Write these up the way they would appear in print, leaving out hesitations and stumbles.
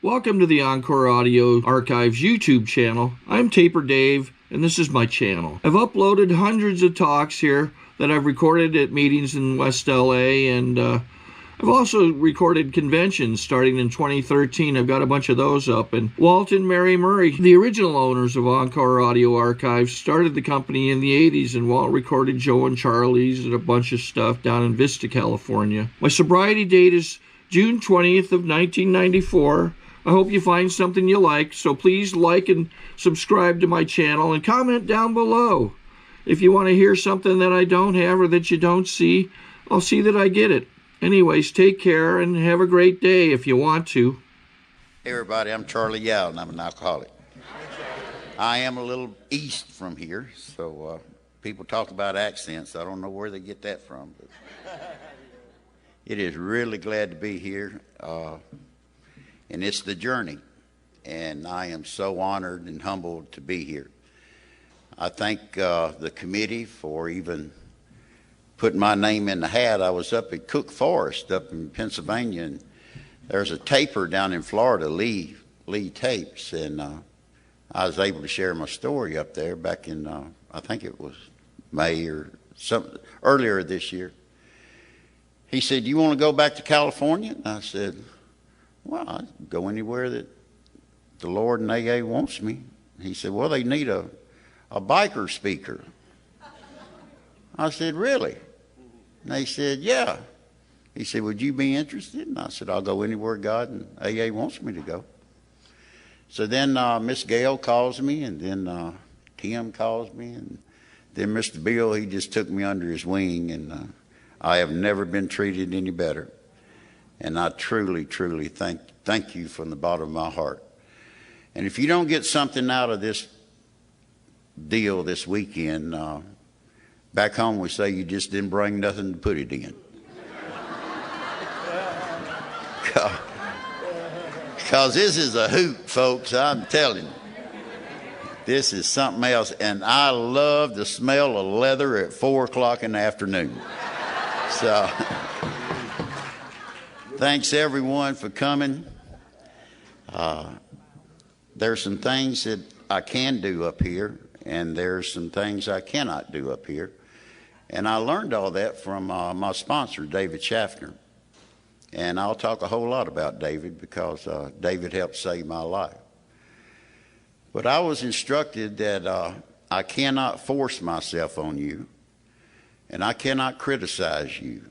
Welcome to the Encore Audio Archives YouTube channel. I'm Taper Dave, and this is my channel. I've uploaded hundreds of talks here that I've recorded at meetings in West LA, and I've also recorded conventions starting in 2013. I've got a bunch of those up. And Walt and Mary Murray, the original owners of Encore Audio Archives, started the company in the 80s, and Walt recorded Joe and Charlie's and a bunch of stuff down in Vista, California. My sobriety date is June 20th of 1994. I hope you find something you like, so please like and subscribe to my channel and comment down below. If you want to hear something that I don't have or that you don't see, I'll see that I get it. Anyways, take care and have a great day if you want to. Hey everybody, I'm Charlie YOW and I'm an alcoholic. I am a little east from here, so people talk about accents. I don't know where they get that from. But it is really glad to be here. And it's the journey, and I am so honored and humbled to be here. I thank the committee for even putting my name in the hat. I was up at Cook Forest up in Pennsylvania, and there's a taper down in Florida, Lee Tapes, and I was able to share my story up there back in, I think it was May or something, earlier this year. He said, "You want to go back to California?" And I said, "Well, I'd go anywhere that the Lord and AA wants me." He said, "Well, they need a biker speaker." I said, "Really?" And they said, "Yeah." He said, "Would you be interested?" And I said, "I'll go anywhere God and AA wants me to go." So then Miss Gail calls me, and then Tim calls me, and then Mr. Bill, he just took me under his wing, and I have never been treated any better. And I truly, truly thank you from the bottom of my heart. And if you don't get something out of this deal this weekend, back home we say you just didn't bring nothing to put it in. Because this is a hoot, folks, I'm telling you. This is something else. And I love the smell of leather at 4 o'clock in the afternoon. So thanks everyone for coming. There's some things that I can do up here, and there's some things I cannot do up here. And I learned all that from my sponsor, David Schaffner. And I'll talk a whole lot about David because David helped save my life. But I was instructed that I cannot force myself on you, and I cannot criticize you.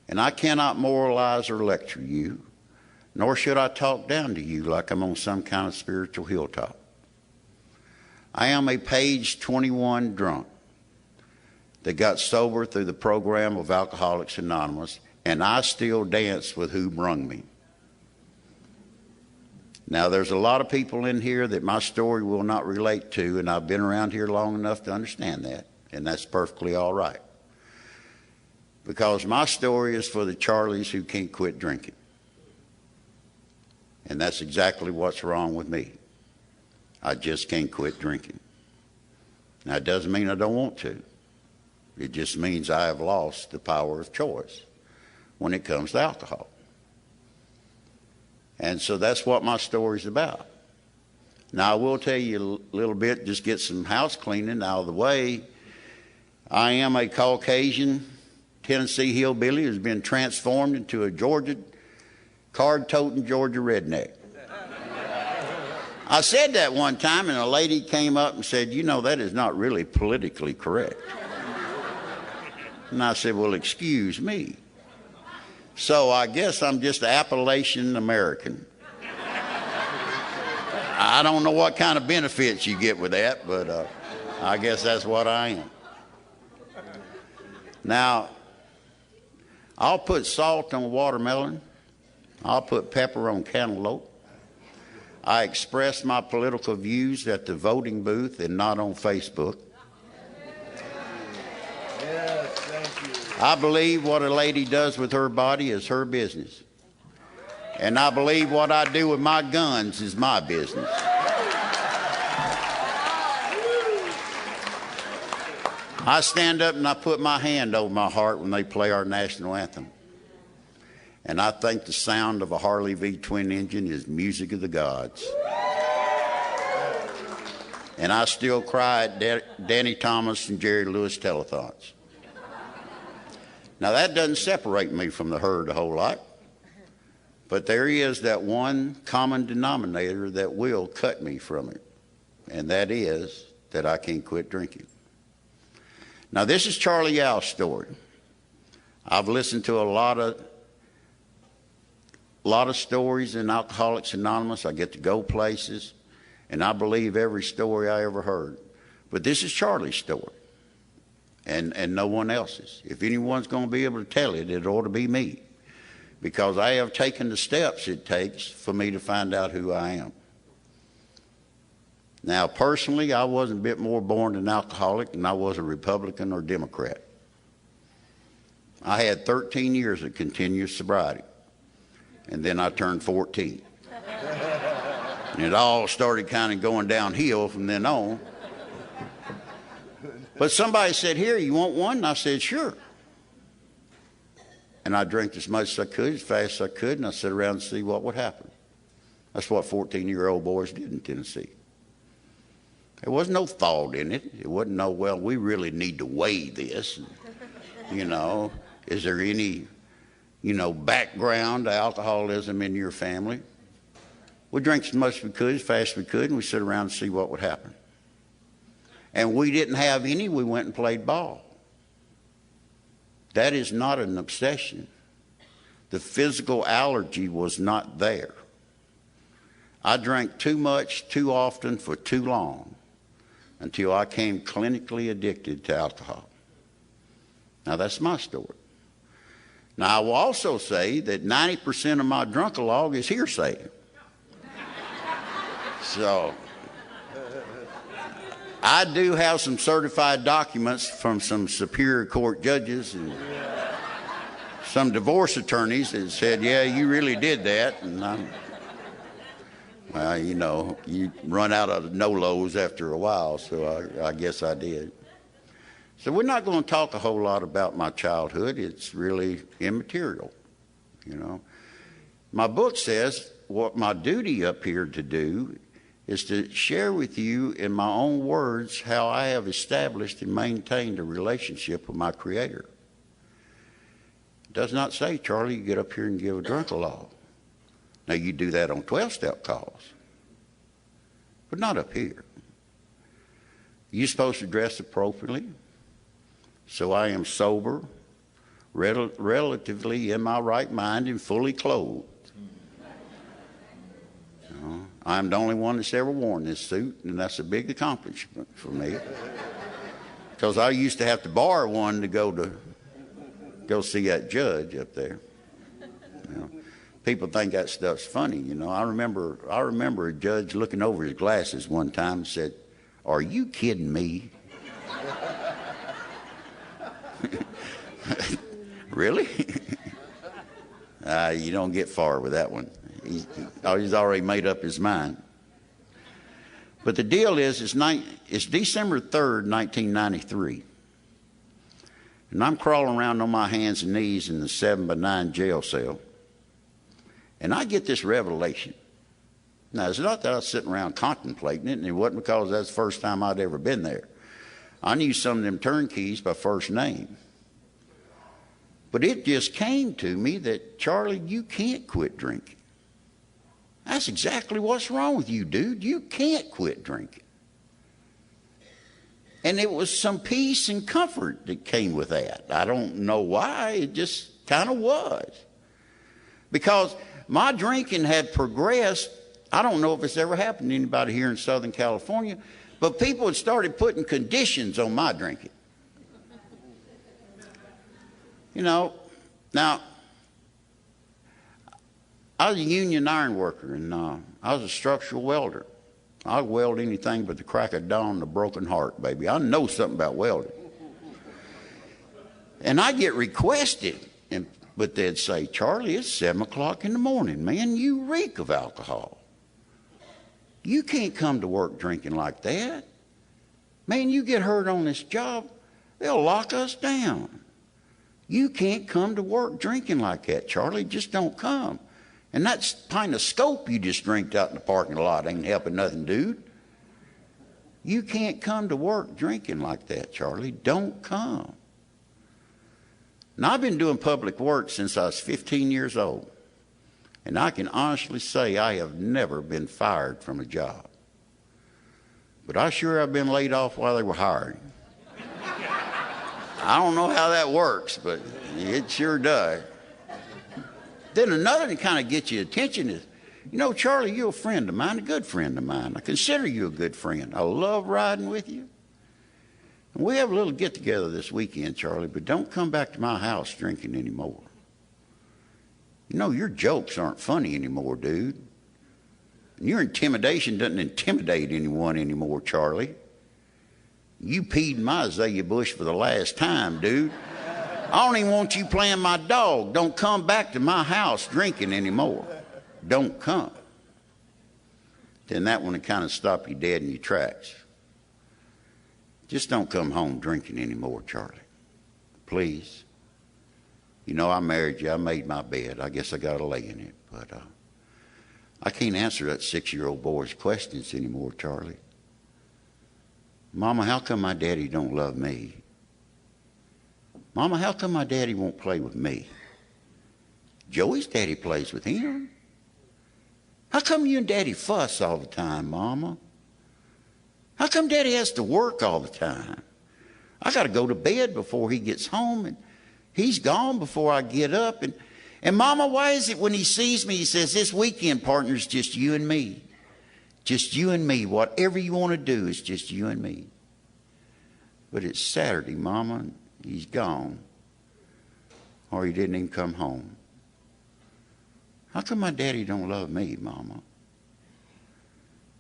And I cannot moralize or lecture you, nor should I talk down to you like I'm on some kind of spiritual hilltop. I am a page 21 drunk that got sober through the program of Alcoholics Anonymous, and I still dance with who brung me. Now, there's a lot of people in here that my story will not relate to, and I've been around here long enough to understand that, and that's perfectly all right. Because my story is for the Charlies who can't quit drinking. And that's exactly what's wrong with me. I just can't quit drinking. Now, it doesn't mean I don't want to. It just means I have lost the power of choice when it comes to alcohol. And so that's what my story's about. Now, I will tell you a little bit, just get some house cleaning out of the way. I am a Caucasian Tennessee hillbilly who's been transformed into a Georgia, card-toting Georgia redneck. I said that one time, and a lady came up and said, "You know, that is not really politically correct." And I said, "Well, excuse me." So I guess I'm just an Appalachian American. I don't know what kind of benefits you get with that, but I guess that's what I am. Now, I'll put salt on watermelon. I'll put pepper on cantaloupe. I express my political views at the voting booth and not on Facebook. Yes, thank you. I believe what a lady does with her body is her business. And I believe what I do with my guns is my business. I stand up and I put my hand over my heart when they play our national anthem. And I think the sound of a Harley V twin engine is music of the gods. And I still cry at Danny Thomas and Jerry Lewis telethons. Now that doesn't separate me from the herd a whole lot, but there is that one common denominator that will cut me from it, and that is that I can't quit drinking. Now this is Charlie Yow's story. I've listened to a lot of stories in Alcoholics Anonymous. I get to go places, and I believe every story I ever heard. But this is Charlie's story, and no one else's. If anyone's going to be able to tell it, it ought to be me, because I have taken the steps it takes for me to find out who I am. Now, personally, I wasn't a bit more born an alcoholic than I was a Republican or Democrat. I had 13 years of continuous sobriety, and then I turned 14. And it all started kind of going downhill from then on. But somebody said, "Here, you want one?" And I said, "Sure." And I drank as much as I could, as fast as I could, and I sat around and see what would happen. That's what 14-year-old boys did in Tennessee. There wasn't no thought in it. It wasn't no, well, we really need to weigh this. You know, is there any, background to alcoholism in your family? We drank as much as we could, as fast as we could, and we sit around and see what would happen. And we didn't have any, we went and played ball. That is not an obsession. The physical allergy was not there. I drank too much, too often, for too long, until I came clinically addicted to alcohol. Now, that's my story. Now, I will also say that 90% of my drunk-a-log is hearsay. So, I do have some certified documents from some Superior Court judges and some divorce attorneys that said, "Yeah, you really did that." And well, you run out of no-los after a while, so I guess I did. So we're not going to talk a whole lot about my childhood. It's really immaterial, My book says what my duty up here to do is to share with you in my own words how I have established and maintained a relationship with my Creator. It does not say, "Charlie, you get up here and give a drunk-a-log." Now, you do that on 12-step calls, but not up here. You're supposed to dress appropriately, so I am sober, relatively in my right mind, and fully clothed. I'm the only one that's ever worn this suit, and that's a big accomplishment for me, because I used to have to borrow one to go see that judge up there. People think that stuff's funny, I remember a judge looking over his glasses one time and said, "Are you kidding me?" Really? You don't get far with that one. He's already made up his mind. But the deal is, it's December 3rd, 1993. And I'm crawling around on my hands and knees in the 7x9 jail cell. And I get this revelation. Now, it's not that I was sitting around contemplating it, and it wasn't because that's the first time I'd ever been there. I knew some of them turnkeys by first name. But it just came to me that, "Charlie, you can't quit drinking. That's exactly what's wrong with you, dude. You can't quit drinking." And it was some peace and comfort that came with that. I don't know why, it just kind of was. Because my drinking had progressed. I don't know if it's ever happened to anybody here in Southern California, but people had started putting conditions on my drinking. Now, I was a union iron worker, and I was a structural welder. I weld anything but the crack of dawn and a broken heart, baby. I know something about welding. And I get requested, but they'd say, "Charlie, it's 7 o'clock in the morning, man. You reek of alcohol. You can't come to work drinking like that. Man, you get hurt on this job, they'll lock us down. You can't come to work drinking like that, Charlie. Just don't come. And that pint of scope you just drinked out in the parking lot ain't helping nothing, dude. You can't come to work drinking like that, Charlie. Don't come. Now, I've been doing public work since I was 15 years old. And I can honestly say I have never been fired from a job. But I sure have been laid off while they were hiring. I don't know how that works, but it sure does. Then another that kind of gets your attention is, you know, Charlie, you're a friend of mine, a good friend of mine. I consider you a good friend. I love riding with you. And we have a little get-together this weekend, Charlie, but don't come back to my house drinking anymore. You know, your jokes aren't funny anymore, dude. And your intimidation doesn't intimidate anyone anymore, Charlie. You peed in my azalea bush for the last time, dude. I don't even want you playing my dog. Don't come back to my house drinking anymore. Don't come. Then that one will kind of stop you dead in your tracks. Just don't come home drinking anymore, Charlie. Please. You know, I married you. I made my bed. I guess I got to lay in it. But I can't answer that 6-year-old boy's questions anymore, Charlie. Mama, how come my daddy don't love me? Mama, how come my daddy won't play with me? Joey's daddy plays with him. How come you and daddy fuss all the time, Mama? How come daddy has to work all the time? I got to go to bed before he gets home, and he's gone before I get up. And Mama, why is it when he sees me, he says, this weekend, partner, is just you and me. Just you and me. Whatever you want to do is just you and me. But it's Saturday, Mama, and he's gone. Or he didn't even come home. How come my daddy don't love me, Mama?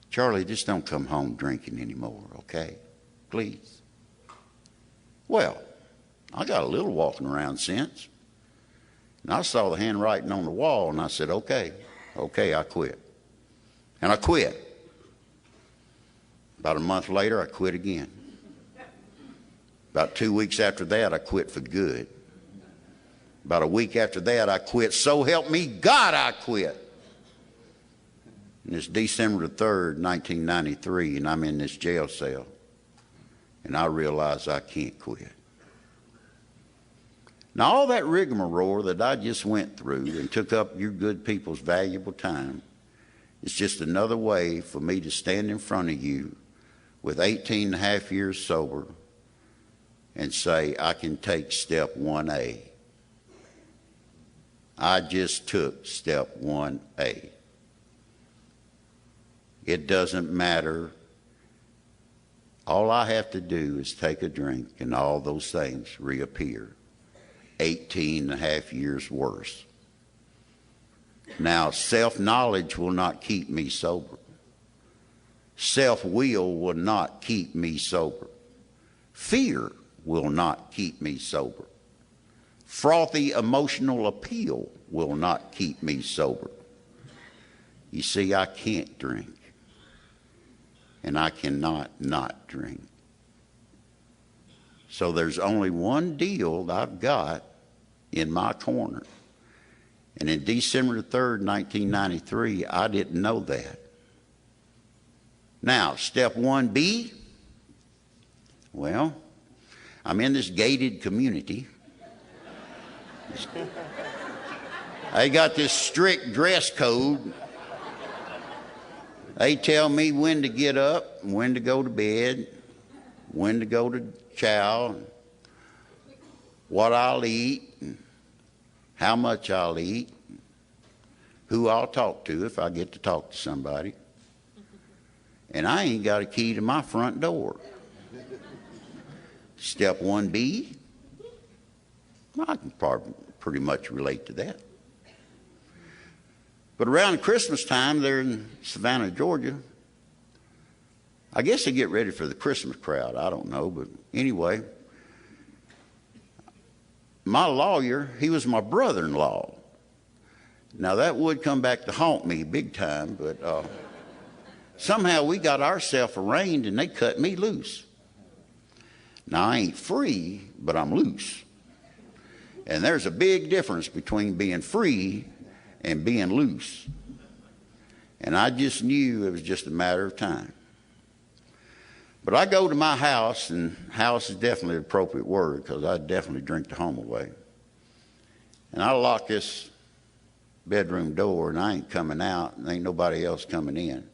Charlie, just don't come home drinking anymore, okay? Please. Well, I got a little walking around sense. And I saw the handwriting on the wall, and I said, okay, I quit. And I quit. About a month later, I quit again. About 2 weeks after that, I quit for good. About a week after that, I quit. So help me God, I quit. And it's December the 3rd, 1993, and I'm in this jail cell. And I realize I can't quit. Now, all that rigmarole that I just went through and took up your good people's valuable time is just another way for me to stand in front of you with 18 and a half years sober and say, I can take step 1A. I just took step 1A. It doesn't matter. All I have to do is take a drink and all those things reappear. 18 and a half years worse. Now, self-knowledge will not keep me sober. Self-will will not keep me sober. Fear will not keep me sober. Frothy emotional appeal will not keep me sober. You see, I can't drink. And I cannot not drink. So there's only one deal I've got in my corner. And in December 3rd, 1993, I didn't know that. Now, step 1B, well, I'm in this gated community. They got this strict dress code. They tell me when to get up, when to go to bed, when to go to chow, what I'll eat, how much I'll eat, who I'll talk to if I get to talk to somebody. And I ain't got a key to my front door. Step 1B, I can probably pretty much relate to that. But around Christmas time there in Savannah, Georgia, I guess they get ready for the Christmas crowd. I don't know, but anyway, my lawyer, he was my brother-in-law. Now that would come back to haunt me big time, but somehow we got ourselves arraigned and they cut me loose. Now I ain't free, but I'm loose. And there's a big difference between being free and being loose. And I just knew it was just a matter of time. But I go to my house, and house is definitely the appropriate word because I definitely drink the home away. And I lock this bedroom door, and I ain't coming out, and ain't nobody else coming in.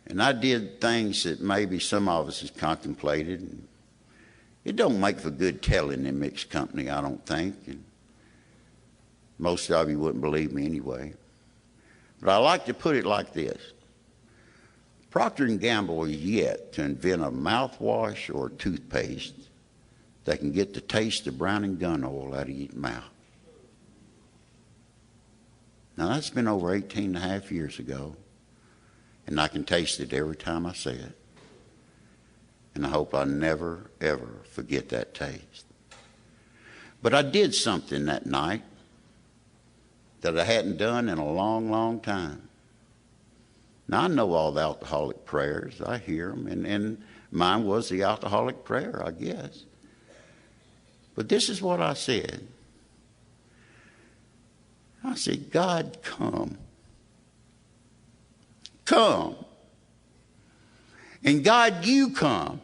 And I did things that maybe some of us has contemplated. It don't make for good telling in mixed company, I don't think. And most of you wouldn't believe me anyway. But I like to put it like this. Procter & Gamble is yet to invent a mouthwash or a toothpaste that can get the taste of Brown & gun oil out of your mouth. Now, that's been over 18 and a half years ago, and I can taste it every time I say it. And I hope I never, ever forget that taste. But I did something that night that I hadn't done in a long, long time. Now, I know all the alcoholic prayers. I hear them, and mine was the alcoholic prayer, I guess. But this is what I said. I said, God, come. Come. And God, you come.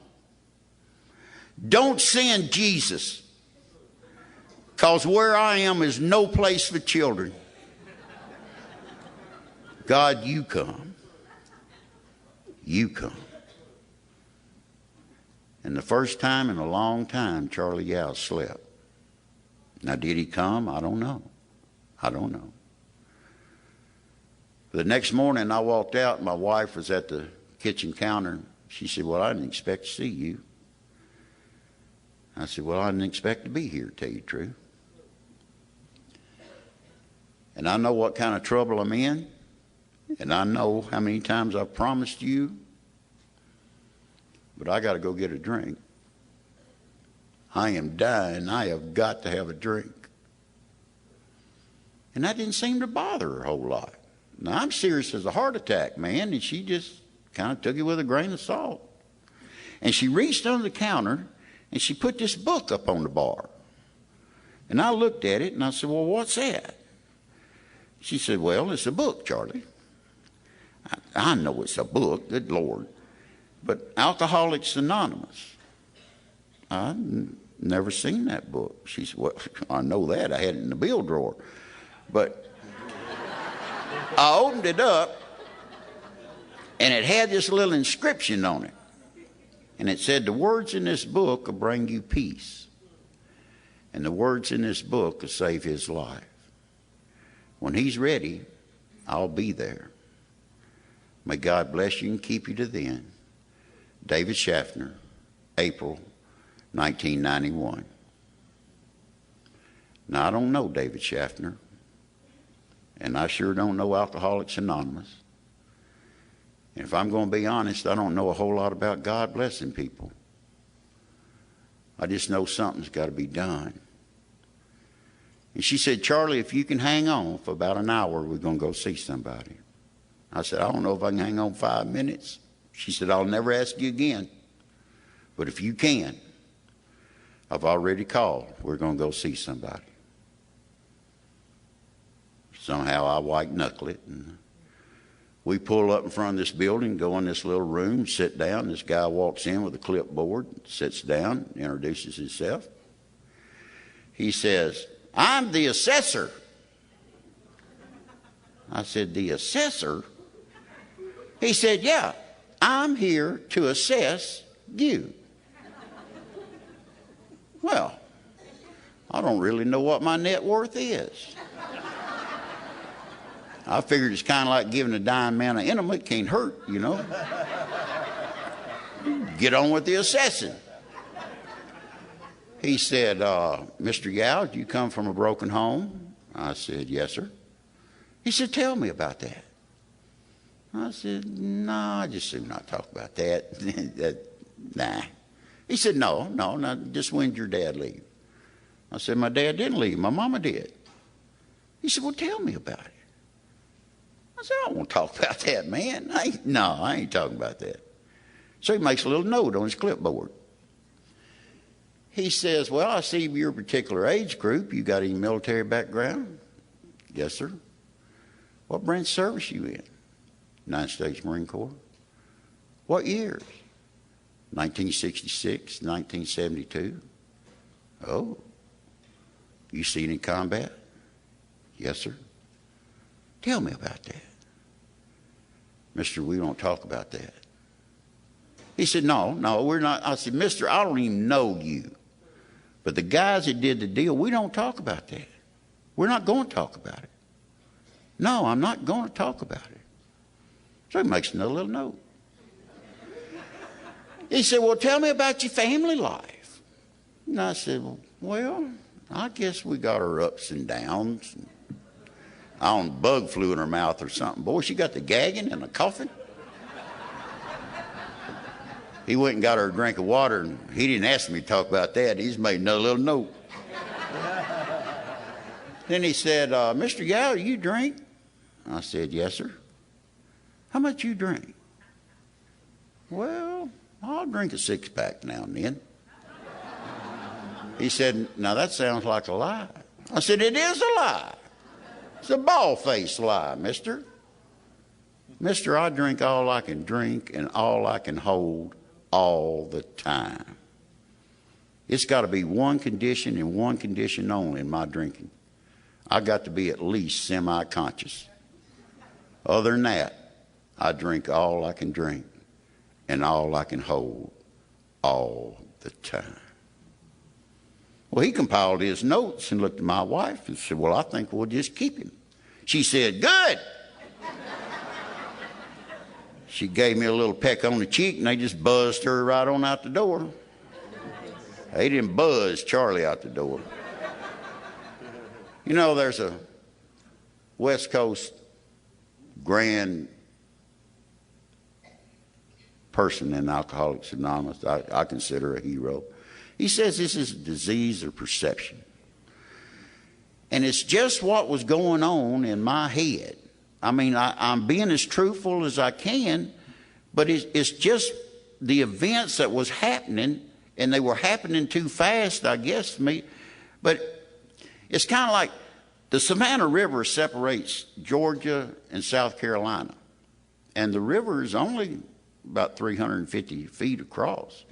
Don't send Jesus, because where I am is no place for children. God, you come. You come. And the first time in a long time, Charlie Yow slept. Now, did he come? I don't know. I don't know. The next morning, I walked out, and my wife was at the kitchen counter. She said, well, I didn't expect to see you. I said, well, I didn't expect to be here, to tell you the truth. And I know what kind of trouble I'm in. And I know how many times I've promised you, but I got to go get a drink. I am dying. I have got to have a drink. And that didn't seem to bother her a whole lot. Now, I'm serious as a heart attack, man, and she just kind of took it with a grain of salt. And she reached under the counter, and she put this book up on the bar. And I looked at it, and I said, well, what's that? She said, well, it's a book, Charlie. I know it's a book, good Lord. But Alcoholics Anonymous. I've never seen that book. She said, well, I know that. I had it in the bill drawer. But I opened it up, and it had this little inscription on it. And it said, the words in this book will bring you peace. And the words in this book will save his life. When he's ready, I'll be there. May God bless you and keep you to then. David Schaffner, April 1991. Now, I don't know David Schaffner, and I sure don't know Alcoholics Anonymous. And if I'm going to be honest, I don't know a whole lot about God blessing people. I just know something's got to be done. And she said, Charlie, if you can hang on for about an hour, we're going to go see somebody. I said, I don't know if I can hang on 5 minutes. She said, I'll never ask you again. But if you can, I've already called. We're going to go see somebody. Somehow I white knuckle it. And we pull up in front of this building, go in this little room, sit down. This guy walks in with a clipboard, sits down, introduces himself. He says, I'm the assessor. I said, the assessor? He said, yeah, I'm here to assess you. Well, I don't really know what my net worth is. I figured it's kind of like giving a dying man an enema. It can't hurt, you know. Get on with the assessing. He said, Mr. Yow, do you come from a broken home? I said, yes, sir. He said, tell me about that. I said, no, I just soon not talk about that. Nah. He said, no, just when did your dad leave? I said, my dad didn't leave, my mama did. He said, well, tell me about it. I said, I don't want to talk about that, man. I ain't talking about that. So he makes a little note on his clipboard. he says, well, I see your particular age group. You got any military background? Yes, sir. What branch of service you in? United States Marine Corps. What years? 1966, 1972. Oh. You seen in combat? Yes, sir. Tell me about that. Mister, we don't talk about that. He said, no, we're not. I said, mister, I don't even know you. But the guys that did the deal, we don't talk about that. We're not going to talk about it. No, I'm not going to talk about it. So he makes another little note. He said, well, tell me about your family life. And I said, well, I guess we got our ups and downs. I don't know, bug flew in her mouth or something. Boy, she got the gagging and the coughing. He went and got her a drink of water, and he didn't ask me to talk about that. He just made another little note. Then he said, Mr. Yow, you drink? I said, yes, sir. How much you drink? Well, I'll drink a six-pack now and then. He said, now that sounds like a lie. I said, it is a lie. It's a bald-faced lie, mister. Mister, I drink all I can drink and all I can hold all the time. It's got to be one condition and one condition only in my drinking. I got to be at least semi-conscious. Other than that, I drink all I can drink and all I can hold all the time. Well, he compiled his notes and looked at my wife and said, well, I think we'll just keep him. She said, good. She gave me a little peck on the cheek, and they just buzzed her right on out the door. They didn't buzz Charlie out the door. You know, there's a West Coast grand person in Alcoholics Anonymous I consider a hero. He says this is a disease of perception. And it's just what was going on in my head. I mean, I'm being as truthful as I can, but it's just the events that was happening, and they were happening too fast, I guess, to me. But it's kind of like the Savannah River separates Georgia and South Carolina. And the river is only about 350 feet across.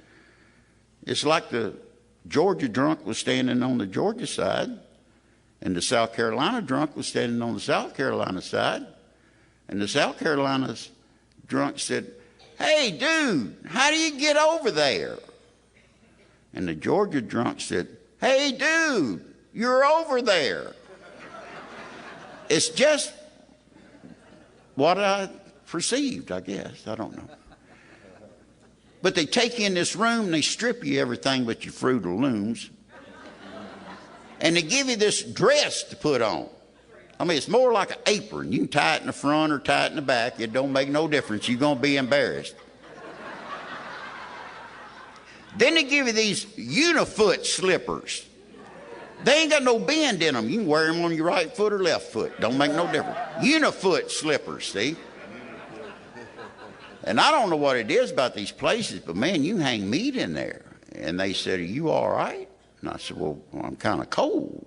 It's like the Georgia drunk was standing on the Georgia side, and the South Carolina drunk was standing on the South Carolina side. And the South Carolina's drunk said, hey, dude, how do you get over there? And the Georgia drunk said, hey, dude, you're over there. It's just what I perceived, I guess. I don't know. But they take you in this room and they strip you everything but your Fruit of Looms. And they give you this dress to put on. I mean, it's more like an apron. You can tie it in the front or tie it in the back. It don't make no difference. You're going to be embarrassed. Then they give you these unifoot slippers. They ain't got no bend in them. You can wear them on your right foot or left foot. Don't make no difference. Unifoot slippers, see? And I don't know what it is about these places, but man, you hang meat in there. And they said, are you all right? And I said, well, I'm kind of cold.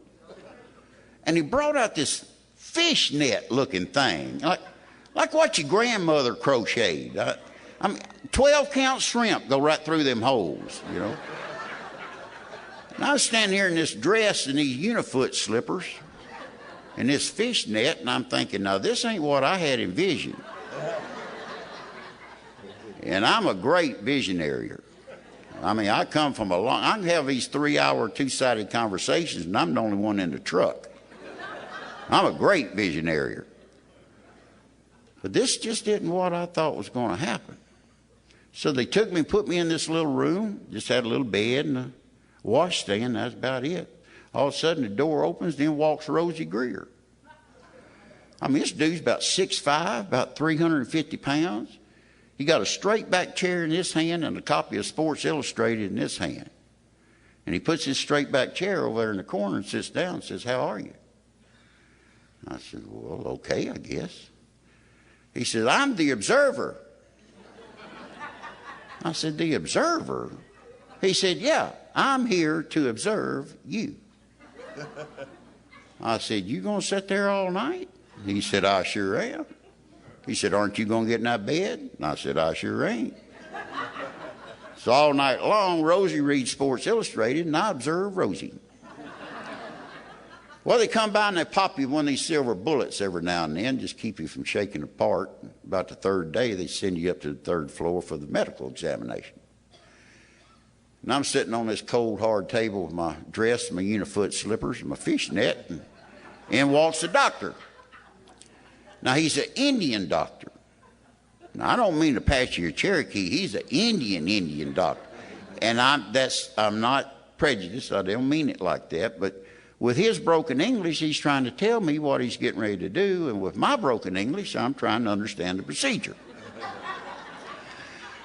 And he brought out this fishnet looking thing, like what your grandmother crocheted. I mean, 12-count shrimp go right through them holes, you know. And I was standing here in this dress and these unifoot slippers and this fishnet, and I'm thinking, now this ain't what I had envisioned. And I'm a great visionary. I mean, I come from I can have these 3-hour, two-sided conversations, and I'm the only one in the truck. I'm a great visionary. But this just isn't what I thought was going to happen. So they took me and put me in this little room, just had a little bed and a washstand, that's about it. All of a sudden the door opens, then walks Rosie Greer. I mean, this dude's about 6'5", about 350 pounds. He got a straight back chair in this hand and a copy of Sports Illustrated in this hand. And he puts his straight back chair over there in the corner and sits down and says, how are you? I said, well, okay, I guess. He said, I'm the observer. I said, the observer? He said, yeah, I'm here to observe you. I said, you going to sit there all night? He said, I sure am. He said, aren't you going to get in that bed? And I said, I sure ain't. So all night long, Rosie reads Sports Illustrated, and I observe Rosie. Well, they come by and they pop you one of these silver bullets every now and then, just keep you from shaking apart. About the third day, they send you up to the third floor for the medical examination. And I'm sitting on this cold, hard table with my dress, my unifoot slippers, and my fishnet, and in walks the doctor. Now, he's an Indian doctor. Now, I don't mean Apache or Cherokee. He's an Indian doctor. And I'm not prejudiced. I don't mean it like that. But with his broken English, he's trying to tell me what he's getting ready to do. And with my broken English, I'm trying to understand the procedure.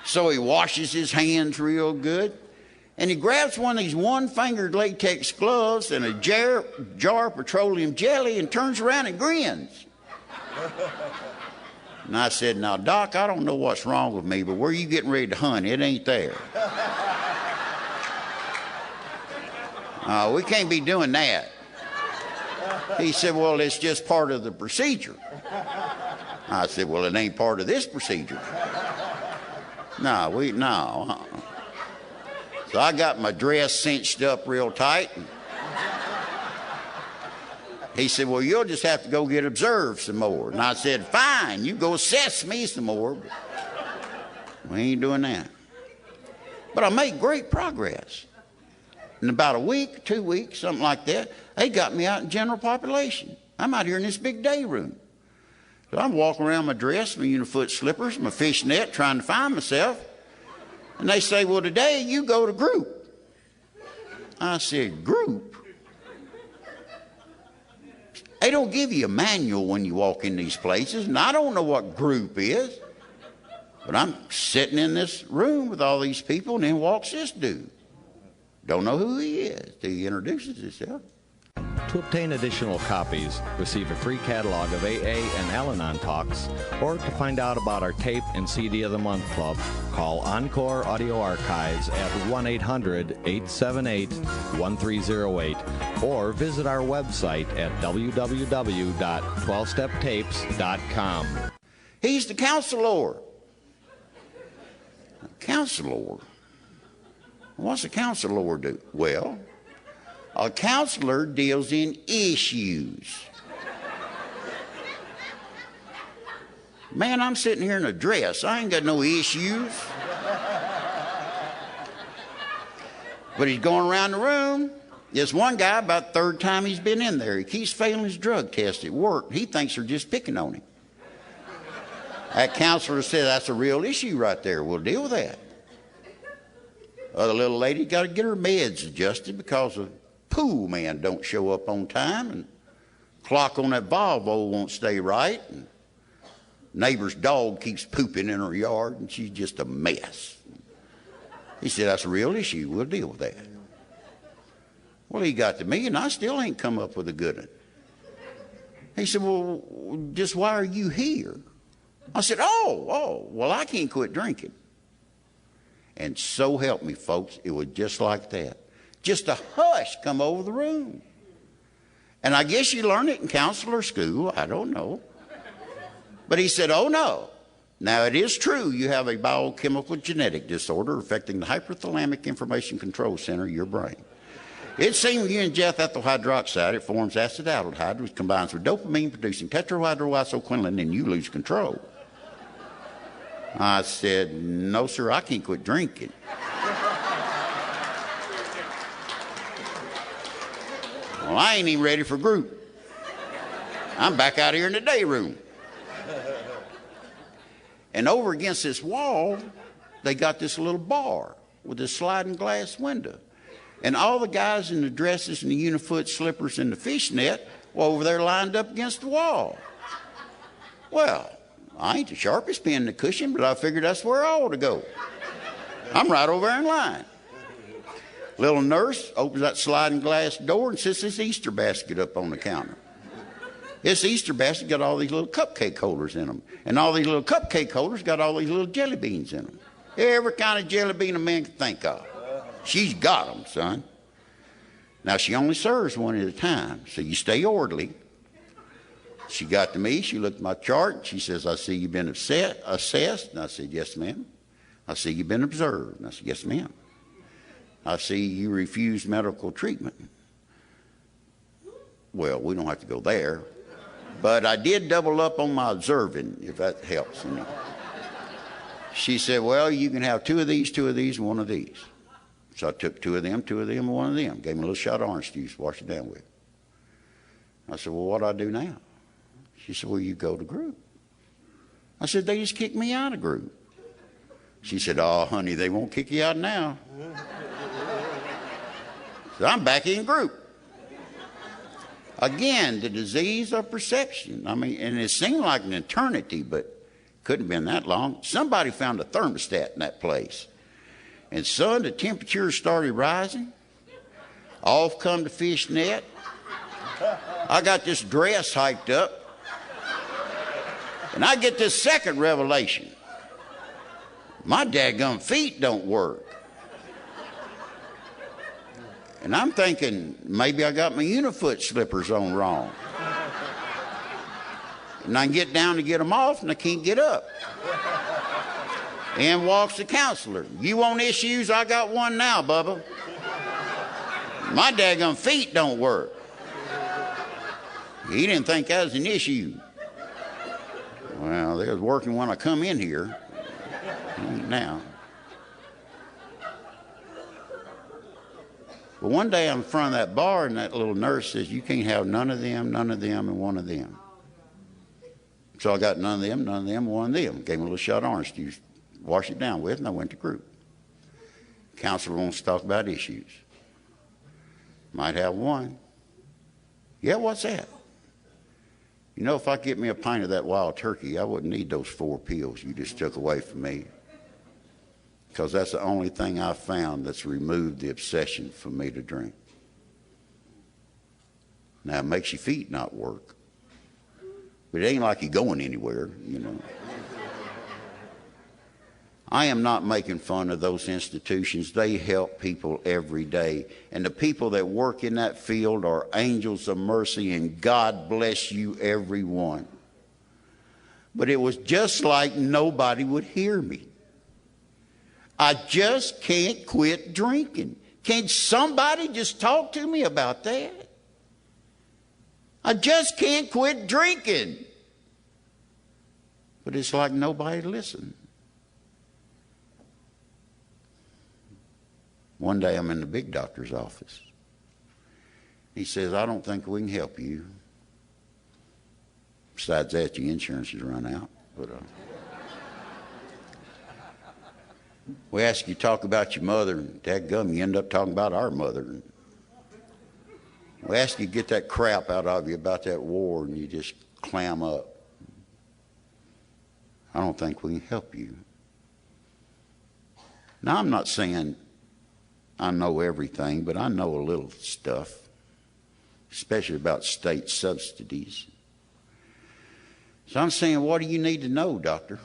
So he washes his hands real good. And he grabs one of these one-fingered latex gloves and a jar of petroleum jelly and turns around and grins. And I said, now, Doc, I don't know what's wrong with me, but where you getting ready to hunt? It ain't there. We can't be doing that. He said, well, it's just part of the procedure. I said, well, it ain't part of this procedure. No. So I got my dress cinched up real tight. He said, well, you'll just have to go get observed some more. And I said, fine, you go assess me some more. But we ain't doing that. But I made great progress. In about a week, 2 weeks, something like that, they got me out in general population. I'm out here in this big day room. So I'm walking around my dress, my unifoot slippers, my fishnet, trying to find myself. And they say, well, today you go to group. I said, group? They don't give you a manual when you walk in these places, and I don't know what group is. But I'm sitting in this room with all these people, and then walks this dude. Don't know who he is till he introduces himself. To obtain additional copies, receive a free catalog of AA and Al-Anon talks, or to find out about our tape and CD of the Month Club, call Encore Audio Archives at 1-800-878-1308 or visit our website at www.12steptapes.com. He's the counselor. Counselor? What's a counselor do? Well, a counselor deals in issues. Man, I'm sitting here in a dress. I ain't got no issues. But he's going around the room. There's one guy, about the third time he's been in there. He keeps failing his drug test at work. He thinks they're just picking on him. That counselor said, that's a real issue right there. We'll deal with that. Other little lady got to get her meds adjusted because the pool man don't show up on time, and clock on that Volvo won't stay right, and neighbor's dog keeps pooping in her yard, and she's just a mess. He said, that's a real issue. We'll deal with that. Well, he got to me, and I still ain't come up with a good one. He said, well, just why are you here? I said, well, I can't quit drinking. And so help me, folks, it was just like that. Just a hush come over the room. And I guess you learn it in counselor school. I don't know. But he said, oh, no. Now, it is true you have a biochemical genetic disorder affecting the hypothalamic information control center of your brain. It's seen when you ingest ethyl hydroxide, it forms acetaldehyde, which combines with dopamine, producing tetrahydroisoquinoline, and you lose control. I said, no, sir, I can't quit drinking. Well, I ain't even ready for group. I'm back out here in the day room. And over against this wall, they got this little bar with a sliding glass window. And all the guys in the dresses and the unifoot slippers and the fishnet were over there lined up against the wall. Well, I ain't the sharpest pin in the cushion, but I figured that's where I ought to go. I'm right over there in line. Little nurse opens that sliding glass door and sets this Easter basket up on the counter. This Easter basket got all these little cupcake holders in them. And all these little cupcake holders got all these little jelly beans in them. Every kind of jelly bean a man can think of. She's got them, son. Now, she only serves one at a time, so you stay orderly. She got to me, she looked at my chart, and she says, I see you've been assessed. And I said, yes, ma'am. I see you've been observed. And I said, yes, ma'am. I see you refused medical treatment. Well, we don't have to go there. But I did double up on my observing, if that helps. She said, well, you can have 2 of these, 2 of these, and 1 of these. So I took 2 of them, 2 of them, and 1 of them. Gave me a little shot of orange juice, washed it down with. I said, well, what do I do now? She said, well, you go to group. I said, they just kicked me out of group. She said, oh, honey, they won't kick you out now. So I'm back in group. Again, the disease of perception. I mean, and it seemed like an eternity, but couldn't have been that long. Somebody found a thermostat in that place. And son, the temperature started rising. Off come the fishnet. I got this dress hiked up. And I get this second revelation. My daggum feet don't work. And I'm thinking, maybe I got my unifoot slippers on wrong. And I get down to get them off, and I can't get up. In walks the counselor. You want issues? I got one now, Bubba. My daggum feet don't work. He didn't think that was an issue. Well, they was working when I come in here. Now. But one day I'm in front of that bar, and that little nurse says, you can't have none of them, and 1 of them. So I got none of them, and 1 of them. Gave me a little shot of orange juice, washed it down with, and I went to group. Counselor wants to talk about issues. Might have one. Yeah, what's that? You know, if I get me a pint of that wild turkey, I wouldn't need those 4 pills you just took away from me. Because that's the only thing I've found that's removed the obsession for me to drink. Now, it makes your feet not work. But it ain't like you're going anywhere, you know. I am not making fun of those institutions. They help people every day. And the people that work in that field are angels of mercy, and God bless you, everyone. But it was just like nobody would hear me. I just can't quit drinking. Can't somebody just talk to me about that? I just can't quit drinking. But it's like nobody listened. One day I'm in the big doctor's office. He says, I don't think we can help you. Besides that, your insurance has run out. But we ask you to talk about your mother, and dadgum, you end up talking about our mother. We ask you to get that crap out of you about that war, and you just clam up. I don't think we can help you. Now, I'm not saying I know everything, but I know a little stuff, especially about state subsidies. So I'm saying, what do you need to know, doctor?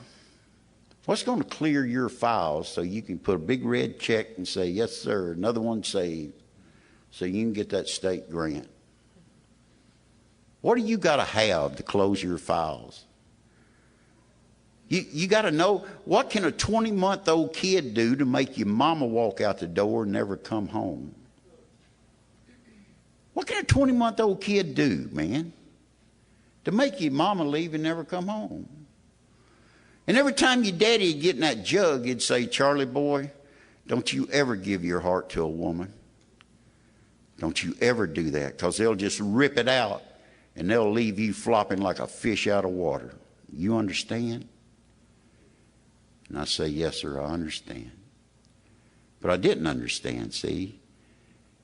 What's going to clear your files so you can put a big red check and say, yes, sir, another one saved, so you can get that state grant? What do you got to have to close your files? You got to know, what can a 20-month-old kid do to make your mama walk out the door and never come home? What can a 20-month-old kid do, man, to make your mama leave and never come home? And every time your daddy would get in that jug, he'd say, Charlie boy, don't you ever give your heart to a woman. Don't you ever do that, because they'll just rip it out and they'll leave you flopping like a fish out of water. You understand? And I say, yes, sir, I understand. But I didn't understand, see,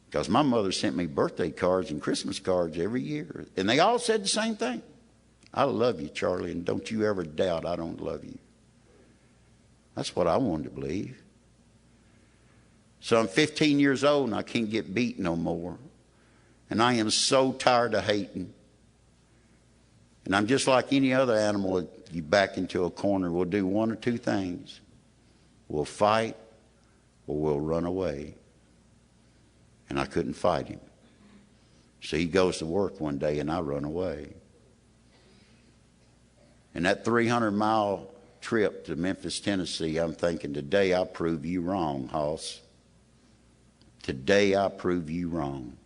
because my mother sent me birthday cards and Christmas cards every year, and they all said the same thing. I love you, Charlie, and don't you ever doubt I don't love you. That's what I wanted to believe. So I'm 15 years old, and I can't get beat no more. And I am so tired of hating. And I'm just like any other animal. You back into a corner, we'll do one or two things. We'll fight or we'll run away. And I couldn't fight him. So he goes to work one day and I run away. And that 300-mile trip to Memphis, Tennessee, I'm thinking, today I prove you wrong, Hoss. Today I prove you wrong.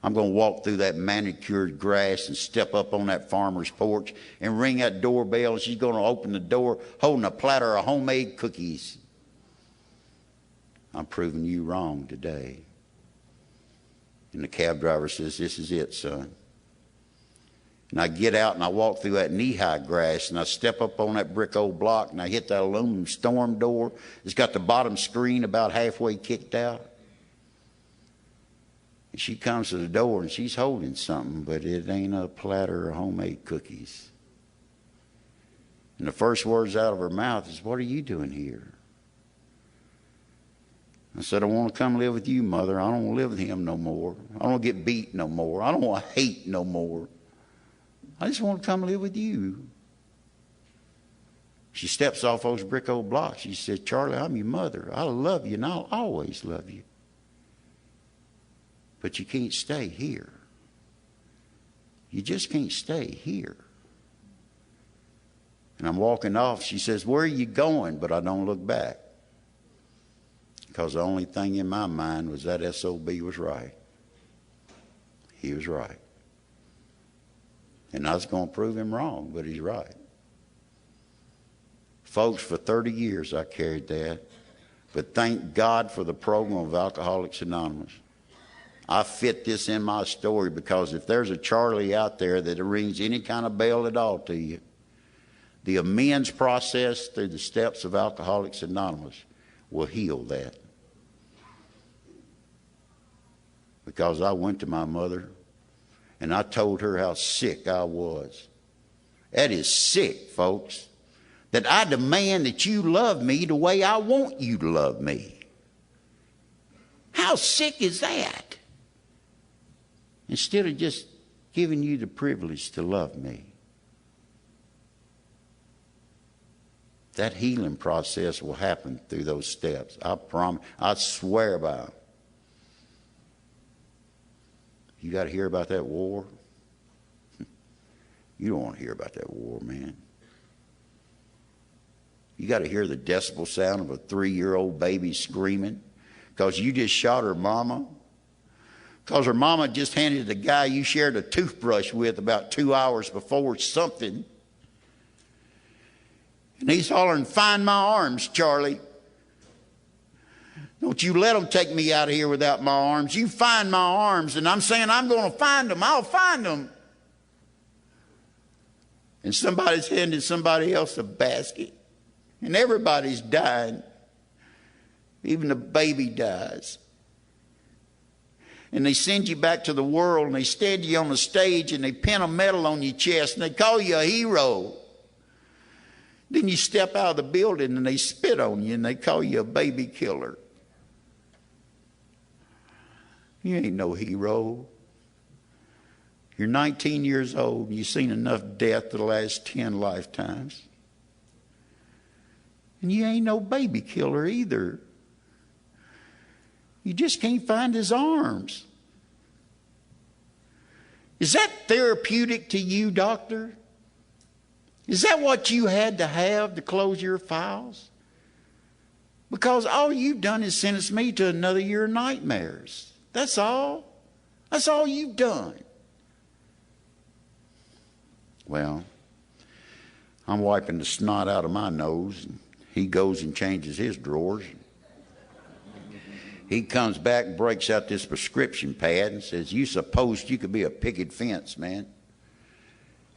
I'm going to walk through that manicured grass and step up on that farmer's porch and ring that doorbell, and she's going to open the door holding a platter of homemade cookies. I'm proving you wrong today. And the cab driver says, this is it, son. And I get out and I walk through that knee-high grass and I step up on that brick old block and I hit that aluminum storm door. It's got the bottom screen about halfway kicked out. And she comes to the door and she's holding something, but it ain't a platter of homemade cookies. And the first words out of her mouth is, what are you doing here? I said, I want to come live with you, Mother. I don't want to live with him no more. I don't want to get beat no more. I don't want to hate no more. I just want to come live with you. She steps off those brick old blocks. She said, Charlie, I'm your mother. I love you and I'll always love you. But you can't stay here. You just can't stay here. And I'm walking off. She says, where are you going? But I don't look back. Because the only thing in my mind was that SOB was right. He was right. And I was going to prove him wrong, but he's right. Folks, for 30 years I carried that. But thank God for the program of Alcoholics Anonymous. I fit this in my story because if there's a Charlie out there that rings any kind of bell at all to you, the amends process through the steps of Alcoholics Anonymous will heal that. Because I went to my mother and I told her how sick I was. That is sick, folks. That I demand that you love me the way I want you to love me. How sick is that? Instead of just giving you the privilege to love me. That healing process will happen through those steps. I promise. I swear by them. You got to hear about that war? You don't want to hear about that war, man. You got to hear the decibel sound of a 3-year-old baby screaming because you just shot her mama. Because her mama just handed the guy you shared a toothbrush with about 2 hours before something. And he's hollering, find my arms, Charlie. Don't you let them take me out of here without my arms. You find my arms. And I'm saying I'm going to find them. I'll find them. And somebody's handing somebody else a basket. And everybody's dying. Even the baby dies. And they send you back to the world and they stand you on the stage and they pin a medal on your chest and they call you a hero. Then you step out of the building and they spit on you and they call you a baby killer. You ain't no hero. You're 19 years old and you've seen enough death the last 10 lifetimes. And you ain't no baby killer either. You just can't find his arms. Is that therapeutic to you, doctor? Is that what you had to have to close your files? Because all you've done is sentence me to another year of nightmares. That's all. That's all you've done. Well, I'm wiping the snot out of my nose. And he goes and changes his drawers. He comes back and breaks out this prescription pad and says, you supposed you could be a picket fence, man.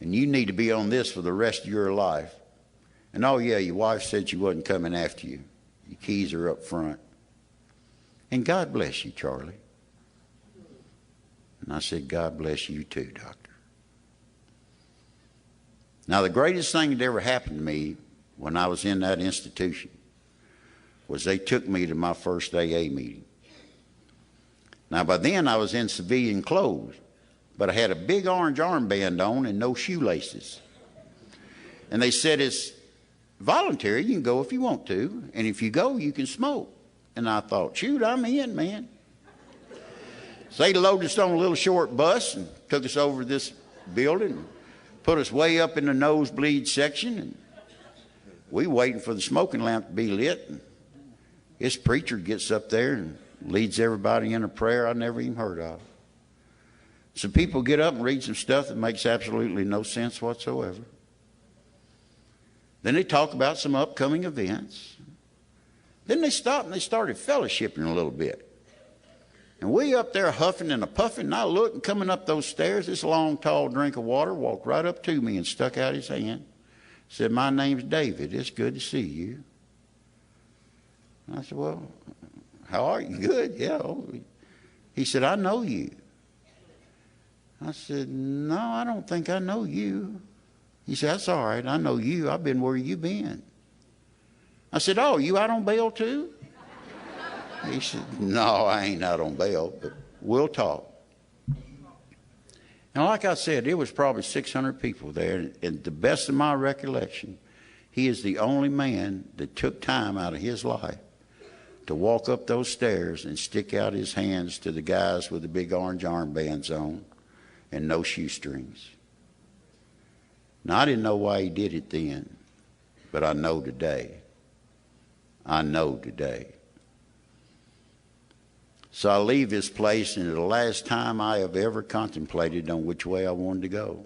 And you need to be on this for the rest of your life. And oh yeah, your wife said she wasn't coming after you. Your keys are up front. And God bless you, Charlie. And I said, God bless you too, doctor. Now the greatest thing that ever happened to me when I was in that institution was they took me to my first AA meeting. Now by then I was in civilian clothes, but I had a big orange armband on and no shoelaces. And they said it's voluntary, you can go if you want to, and if you go you can smoke. And I thought, shoot, I'm in, man. So they loaded us on a little short bus and took us over to this building and put us way up in the nosebleed section. And we waiting for the smoking lamp to be lit. And this preacher gets up there and leads everybody in a prayer I never even heard of. So people get up and read some stuff that makes absolutely no sense whatsoever. Then they talk about some upcoming events. Then they stopped and they started fellowshipping a little bit. And we up there huffing and a puffing, and I looked, and coming up those stairs, this long, tall drink of water walked right up to me and stuck out his hand. Said, "My name's David. It's good to see you." And I said, "Well, how are you?" "Good, yeah." He said, "I know you." I said, "No, I don't think I know you." He said, "That's all right. I know you. I've been where you been." I said, "Oh, you out on bail too?" He said, "No, I ain't out on bail, but we'll talk." And like I said, there was probably 600 people there. And to the best of my recollection, he is the only man that took time out of his life to walk up those stairs and stick out his hands to the guys with the big orange armbands on and no shoestrings. Now, I didn't know why he did it then, but I know today. I know today. So I leave this place, and the last time I have ever contemplated on which way I wanted to go.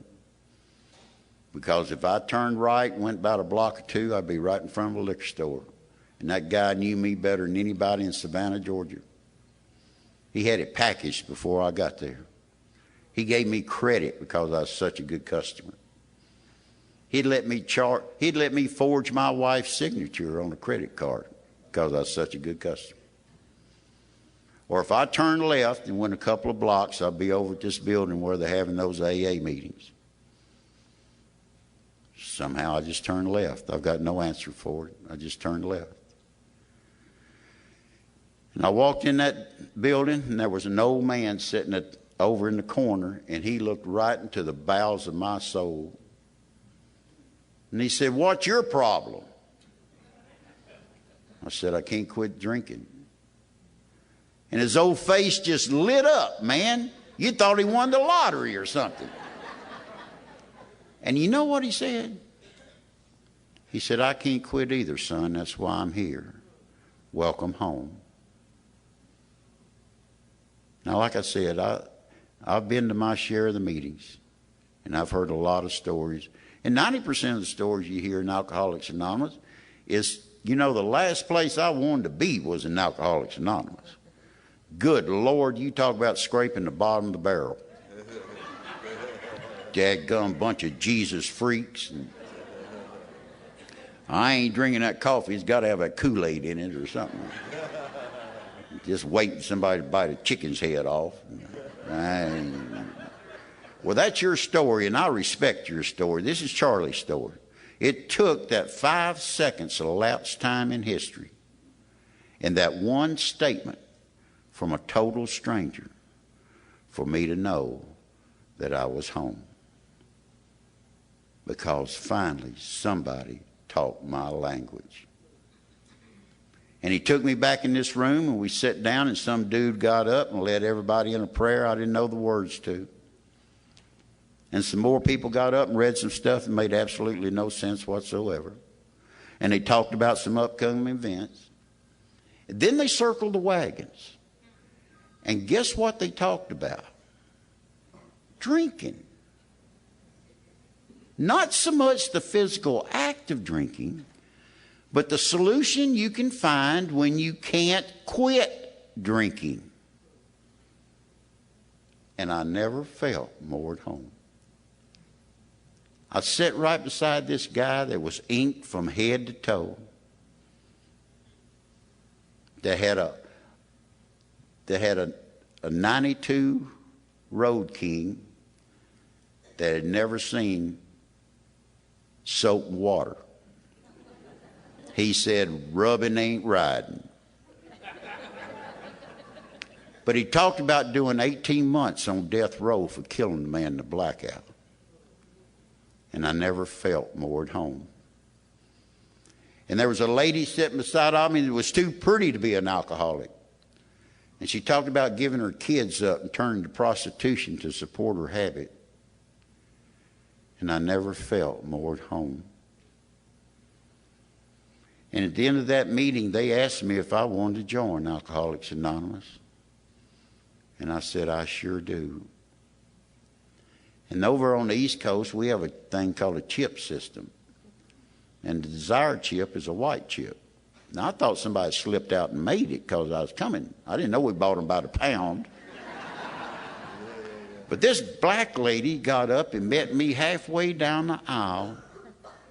Because if I turned right and went about a block or two, I'd be right in front of a liquor store. And that guy knew me better than anybody in Savannah, Georgia. He had it packaged before I got there. He gave me credit because I was such a good customer. He'd let me forge my wife's signature on a credit card because I was such a good customer. Or if I turned left and went a couple of blocks, I'd be over at this building where they're having those AA meetings. Somehow I just turned left. I've got no answer for it. I just turned left. And I walked in that building, and there was an old man sitting over in the corner, and he looked right into the bowels of my soul. And he said, "What's your problem?" I said, "I can't quit drinking." And his old face just lit up, man. You thought he won the lottery or something. And you know what he said? He said, "I can't quit either, son. That's why I'm here. Welcome home." Now, like I said, I've been to my share of the meetings, and I've heard a lot of stories. And 90% of the stories you hear in Alcoholics Anonymous is, the last place I wanted to be was in Alcoholics Anonymous. Good Lord, you talk about scraping the bottom of the barrel. Dadgum bunch of Jesus freaks. And I ain't drinking that coffee. It's got to have a Kool-Aid in it or something. Just waiting for somebody to bite a chicken's head off. Well, that's your story, and I respect your story. This is Charlie's story. It took that 5 seconds of elapsed time in history and that one statement from a total stranger for me to know that I was home. Because finally somebody talked my language. And he took me back in this room, and we sat down, and some dude got up and led everybody in a prayer I didn't know the words to. And some more people got up and read some stuff that made absolutely no sense whatsoever. And they talked about some upcoming events. And then they circled the wagons. And guess what they talked about? Drinking. Not so much the physical act of drinking, but the solution you can find when you can't quit drinking. And I never felt more at home. I sat right beside this guy that was inked from head to toe. That had a 92 Road King that had never seen soap and water. He said, "Rubbing ain't riding." But he talked about doing 18 months on death row for killing the man in the blackout. And I never felt more at home. And there was a lady sitting beside me that was too pretty to be an alcoholic. And she talked about giving her kids up and turning to prostitution to support her habit. And I never felt more at home. And at the end of that meeting, they asked me if I wanted to join Alcoholics Anonymous. And I said, I sure do. And over on the East Coast, we have a thing called a chip system. And the desired chip is a white chip. Now, I thought somebody slipped out and made it because I was coming. I didn't know we bought them by the pound. But this black lady got up and met me halfway down the aisle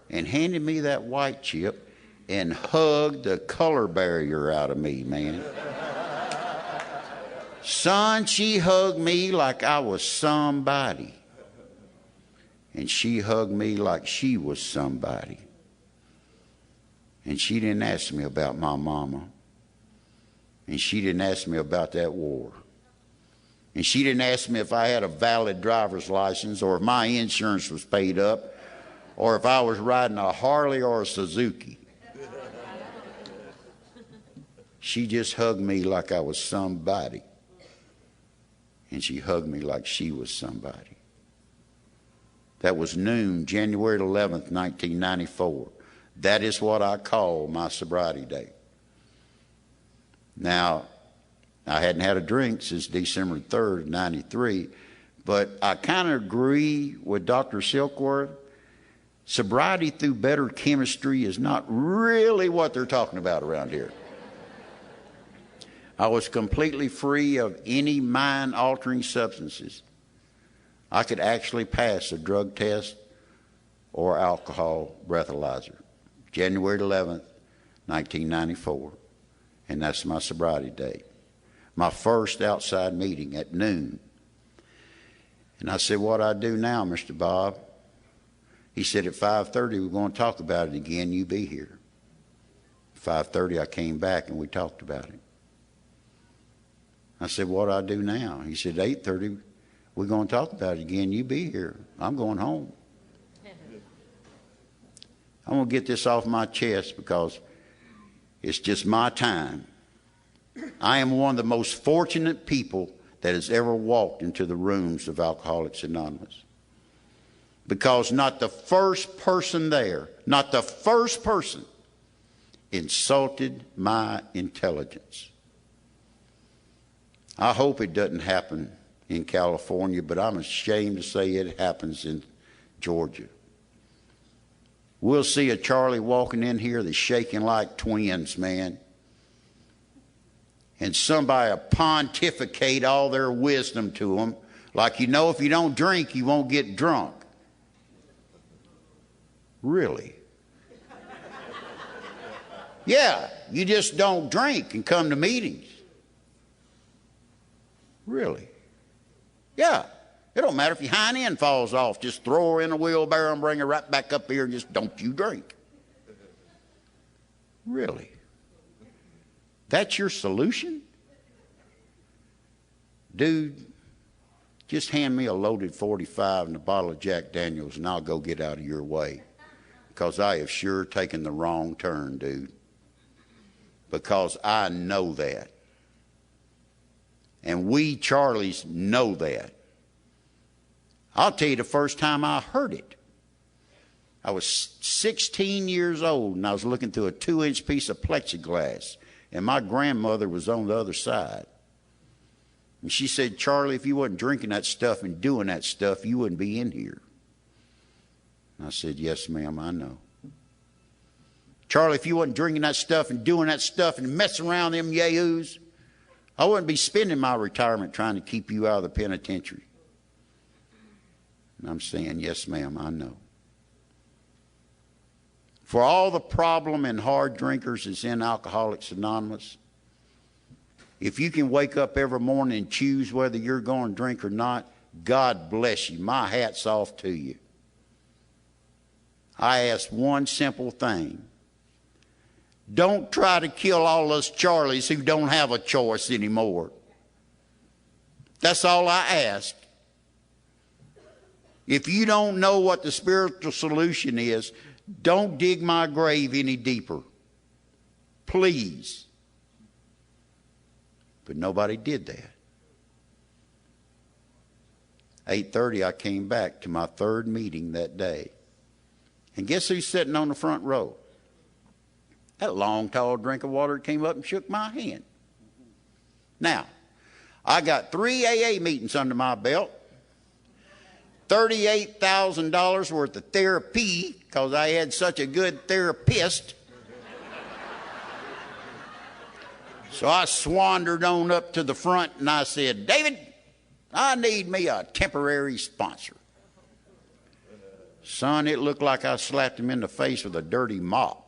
and handed me that white chip and hugged the color barrier out of me, man. Son, she hugged me like I was somebody. And she hugged me like she was somebody. And she didn't ask me about my mama. And she didn't ask me about that war. And she didn't ask me if I had a valid driver's license or if my insurance was paid up or if I was riding a Harley or a Suzuki. She just hugged me like I was somebody. And she hugged me like she was somebody. That was noon, January 11th, 1994. That is what I call my sobriety day. Now, I hadn't had a drink since December 3rd, 93, but I kind of agree with Dr. Silkworth. Sobriety through better chemistry is not really what they're talking about around here. I was completely free of any mind-altering substances. I could actually pass a drug test or alcohol breathalyzer. January 11th, 1994. And that's my sobriety date. My first outside meeting at noon. And I said, what do I do now, Mr. Bob? He said, at 5:30, we're going to talk about it again. You be here. 5:30, I came back and we talked about it. I said, what do I do now? He said, 8:30, we're going to talk about it again. You be here. I'm going home. I'm going to get this off my chest because it's just my time. I am one of the most fortunate people that has ever walked into the rooms of Alcoholics Anonymous. Because not the first person there, not the first person insulted my intelligence. I hope it doesn't happen in California, but I'm ashamed to say it happens in Georgia. We'll see a Charlie walking in here that's shaking like twins, man. And somebody will pontificate all their wisdom to them. Like, you know, if you don't drink, you won't get drunk. Really? Yeah, you just don't drink and come to meetings. Really? Yeah. It don't matter if your hind end falls off. Just throw her in a wheelbarrow and bring her right back up here and just don't you drink. Really? That's your solution? Dude, just hand me a loaded 45 and a bottle of Jack Daniels and I'll go get out of your way. Because I have sure taken the wrong turn, dude. Because I know that. And we Charlies know that. I'll tell you the first time I heard it. I was 16 years old and I was looking through a 2-inch piece of plexiglass and my grandmother was on the other side. And she said, Charlie, if you wasn't drinking that stuff and doing that stuff, you wouldn't be in here. And I said, yes, ma'am, I know. Charlie, if you wasn't drinking that stuff and doing that stuff and messing around them yahoos, I wouldn't be spending my retirement trying to keep you out of the penitentiary. And I'm saying, yes, ma'am, I know. For all the problem and hard drinkers that's in Alcoholics Anonymous, if you can wake up every morning and choose whether you're going to drink or not, God bless you. My hat's off to you. I ask one simple thing. Don't try to kill all us Charlies who don't have a choice anymore. That's all I ask. If you don't know what the spiritual solution is, don't dig my grave any deeper. Please. But nobody did that. 8:30, I came back to my third meeting that day. And guess who's sitting on the front row? That long, tall drink of water came up and shook my hand. Now, I got 3 AA meetings under my belt, $38,000 worth of therapy because I had such a good therapist. So I swandered on up to the front and I said, David, I need me a temporary sponsor. Son, it looked like I slapped him in the face with a dirty mop.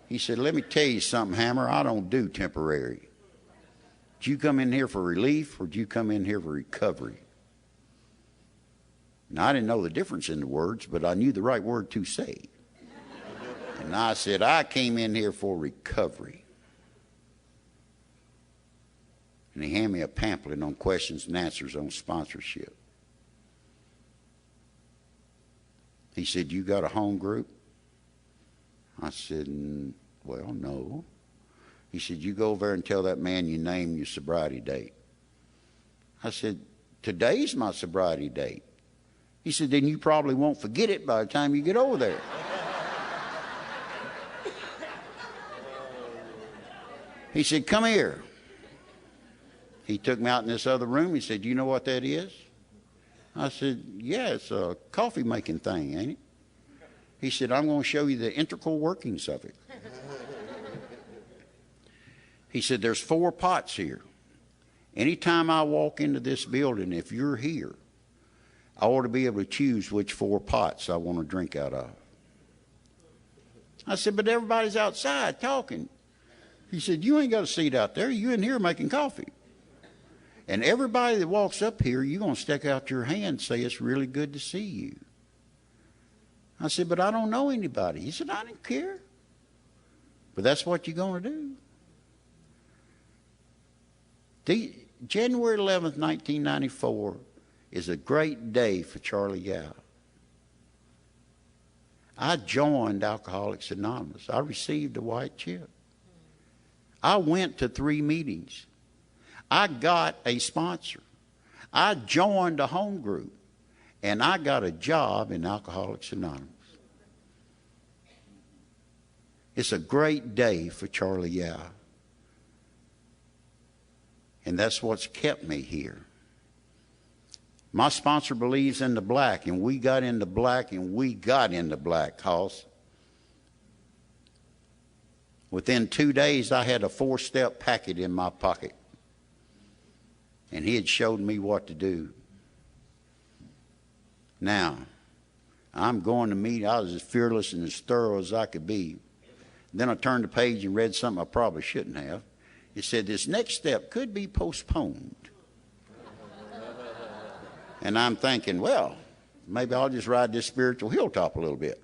He said, let me tell you something, Hammer, I don't do temporary. Did you come in here for relief or did you come in here for recovery? Now, I didn't know the difference in the words, but I knew the right word to say. And I said, I came in here for recovery. And he handed me a pamphlet on questions and answers on sponsorship. He said, you got a home group? I said, well, no. He said, you go over there and tell that man you named your sobriety date. I said, today's my sobriety date. He said, then you probably won't forget it by the time you get over there. He said, come here. He took me out in this other room. He said, do you know what that is? I said, yeah, it's a coffee making thing, ain't it? He said, I'm going to show you the integral workings of it. He said, there's 4 pots here. Anytime I walk into this building, if you're here, I ought to be able to choose which 4 pots I want to drink out of. I said, but everybody's outside talking. He said, you ain't got a seat out there. You in here making coffee. And everybody that walks up here, you're going to stick out your hand and say, it's really good to see you. I said, but I don't know anybody. He said, I didn't care. But that's what you're going to do. January 11th, 1994 is a great day for Charlie Yow. I joined Alcoholics Anonymous. I received a white chip. I went to 3 meetings. I got a sponsor. I joined a home group. And I got a job in Alcoholics Anonymous. It's a great day for Charlie Yow. And that's what's kept me here. My sponsor believes in the black, and we got into black, and we got into black, Hoss. Within 2 days, I had a 4-step packet in my pocket. And he had showed me what to do. Now, I'm going to meet. I was as fearless and as thorough as I could be. Then I turned the page and read something I probably shouldn't have. It said, this next step could be postponed. And I'm thinking, well, maybe I'll just ride this spiritual hilltop a little bit.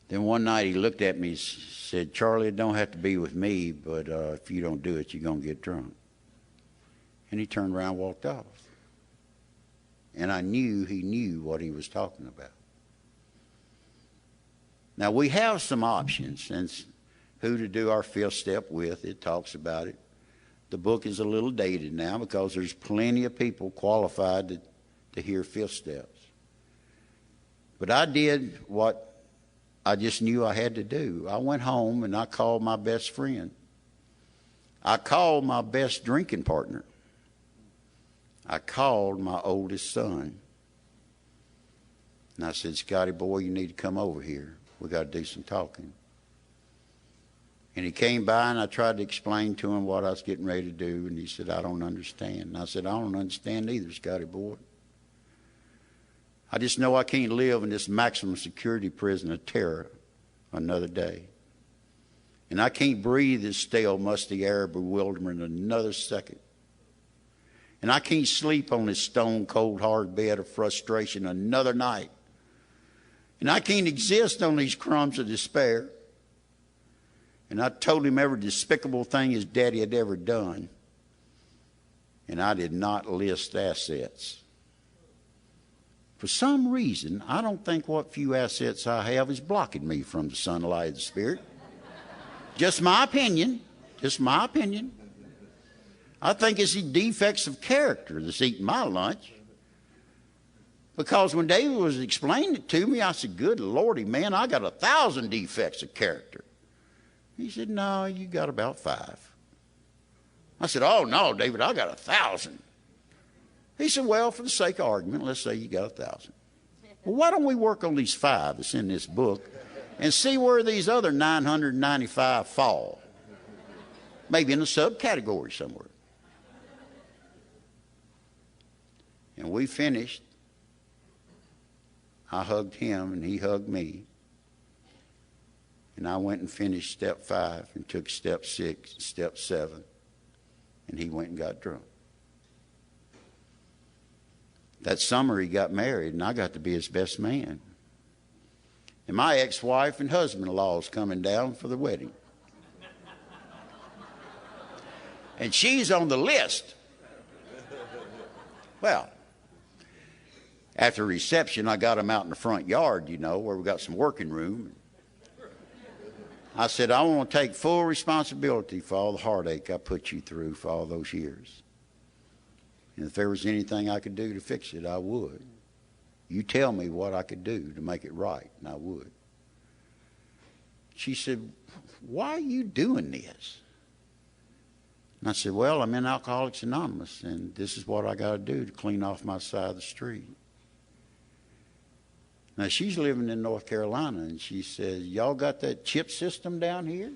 Then one night he looked at me and said, Charlie, it don't have to be with me, but if you don't do it, you're going to get drunk. And he turned around and walked off. And I knew he knew what he was talking about. Now, we have some options, and who to do our 5th step with. It talks about it. The book is a little dated now because there's plenty of people qualified to hear 5th steps. But I did what I just knew I had to do. I went home and I called my best friend. I called my best drinking partner. I called my oldest son. And I said, Scotty, boy, you need to come over here. We got to do some talking. And he came by and I tried to explain to him what I was getting ready to do. And he said, I don't understand. And I said, I don't understand either, Scotty, boy. I just know I can't live in this maximum security prison of terror another day. And I can't breathe this stale, musty air of bewilderment another second. And I can't sleep on this stone cold hard bed of frustration another night. And I can't exist on these crumbs of despair. And I told him every despicable thing his daddy had ever done. And I did not list assets. For some reason, I don't think what few assets I have is blocking me from the sunlight of the Spirit. Just my opinion. Just my opinion. I think it's the defects of character that's eating my lunch. Because when David was explaining it to me, I said, good Lordy, man, I got 1,000 defects of character. He said, no, you got about 5. I said, oh, no, David, I got 1,000. He said, well, for the sake of argument, let's say you got 1,000. Well, why don't we work on these 5 that's in this book and see where these other 995 fall? Maybe in a subcategory somewhere. And we finished. I hugged him and he hugged me. And I went and finished step 5 and took step 6, step 7. And he went and got drunk. That summer he got married and I got to be his best man. And my ex-wife and husband-in-law is coming down for the wedding. And she's on the list. Well, after reception, I got him out in the front yard, you know, where we got some working room. I said, I want to take full responsibility for all the heartache I put you through for all those years. And if there was anything I could do to fix it, I would. You tell me what I could do to make it right, and I would. She said, why are you doing this? And I said, well, I'm in Alcoholics Anonymous, and this is what I got to do to clean off my side of the street. Now, she's living in North Carolina, and she says, y'all got that chip system down here?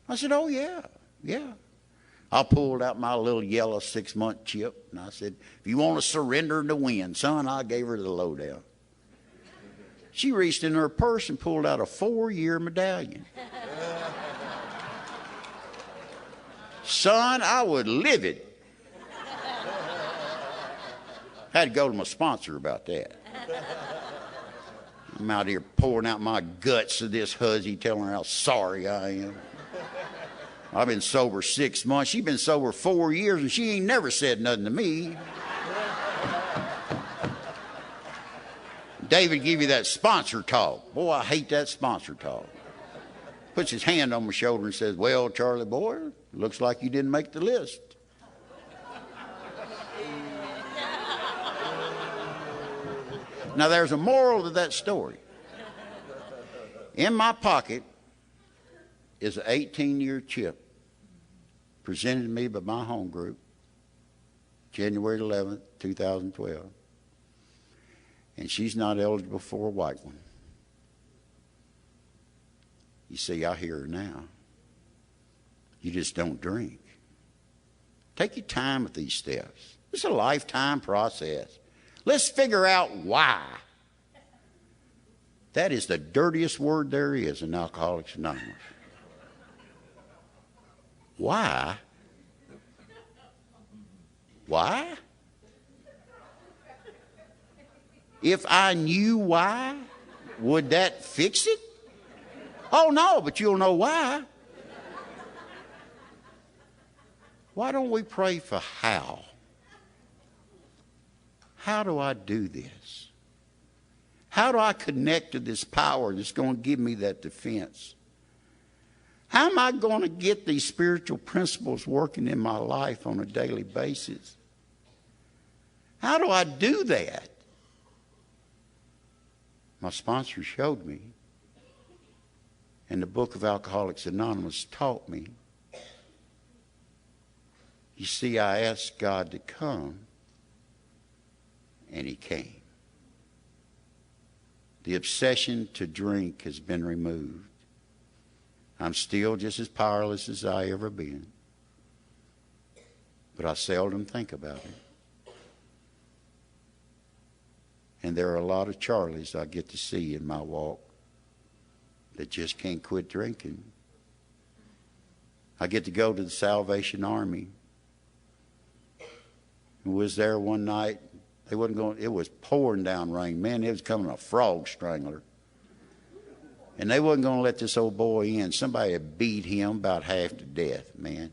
I said, oh, yeah. I pulled out my little yellow 6-month chip, and I said, if you want to surrender to win, son, I gave her the lowdown. She reached in her purse and pulled out a 4-year medallion. Son, I would live it. Had to go to my sponsor about that. I'm out here pouring out my guts to this hussy, telling her how sorry I am. I've been sober 6 months. She's been sober 4 years, and she ain't never said nothing to me. David give you that sponsor talk. Boy, I hate that sponsor talk. Puts his hand on my shoulder and says, well, Charlie boy, looks like you didn't make the list. Now, there's a moral to that story. In my pocket is an 18-year chip presented to me by my home group, January 11th, 2012. And she's not eligible for a white one. You see, I hear her now. You just don't drink. Take your time with these steps. It's a lifetime process. Let's figure out why. That is the dirtiest word there is in Alcoholics Anonymous. Why? Why? If I knew why, would that fix it? Oh, no, but you'll know why. Why don't we pray for how? How do I do this? How do I connect to this power that's going to give me that defense? How am I going to get these spiritual principles working in my life on a daily basis? How do I do that? My sponsor showed me, and the book of Alcoholics Anonymous taught me. You see, I asked God to come, and he came. The obsession to drink has been removed. I'm still just as powerless as I ever been. But I seldom think about it. And there are a lot of Charlies I get to see in my walk that just can't quit drinking. I get to go to the Salvation Army. I was there one night. They wasn't going. It was pouring down rain. Man, it was coming a frog strangler. And they wasn't going to let this old boy in. Somebody had beat him about half to death, man.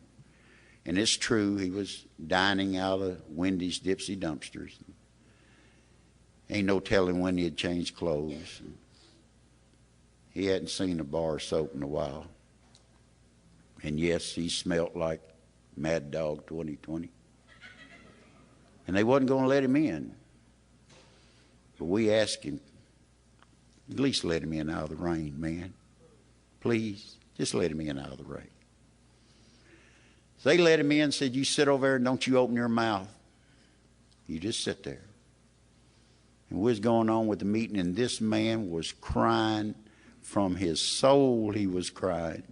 And it's true. He was dining out of Wendy's Dipsy dumpsters. Ain't no telling when he had changed clothes. He hadn't seen a bar of soap in a while. And yes, he smelt like Mad Dog 2020. And they wasn't going to let him in. But we asked him, at least let him in out of the rain, man. Please, just let him in out of the rain. So they let him in and said, you sit over there and don't you open your mouth. You just sit there. And we was going on with the meeting, and this man was crying from his soul. He was crying.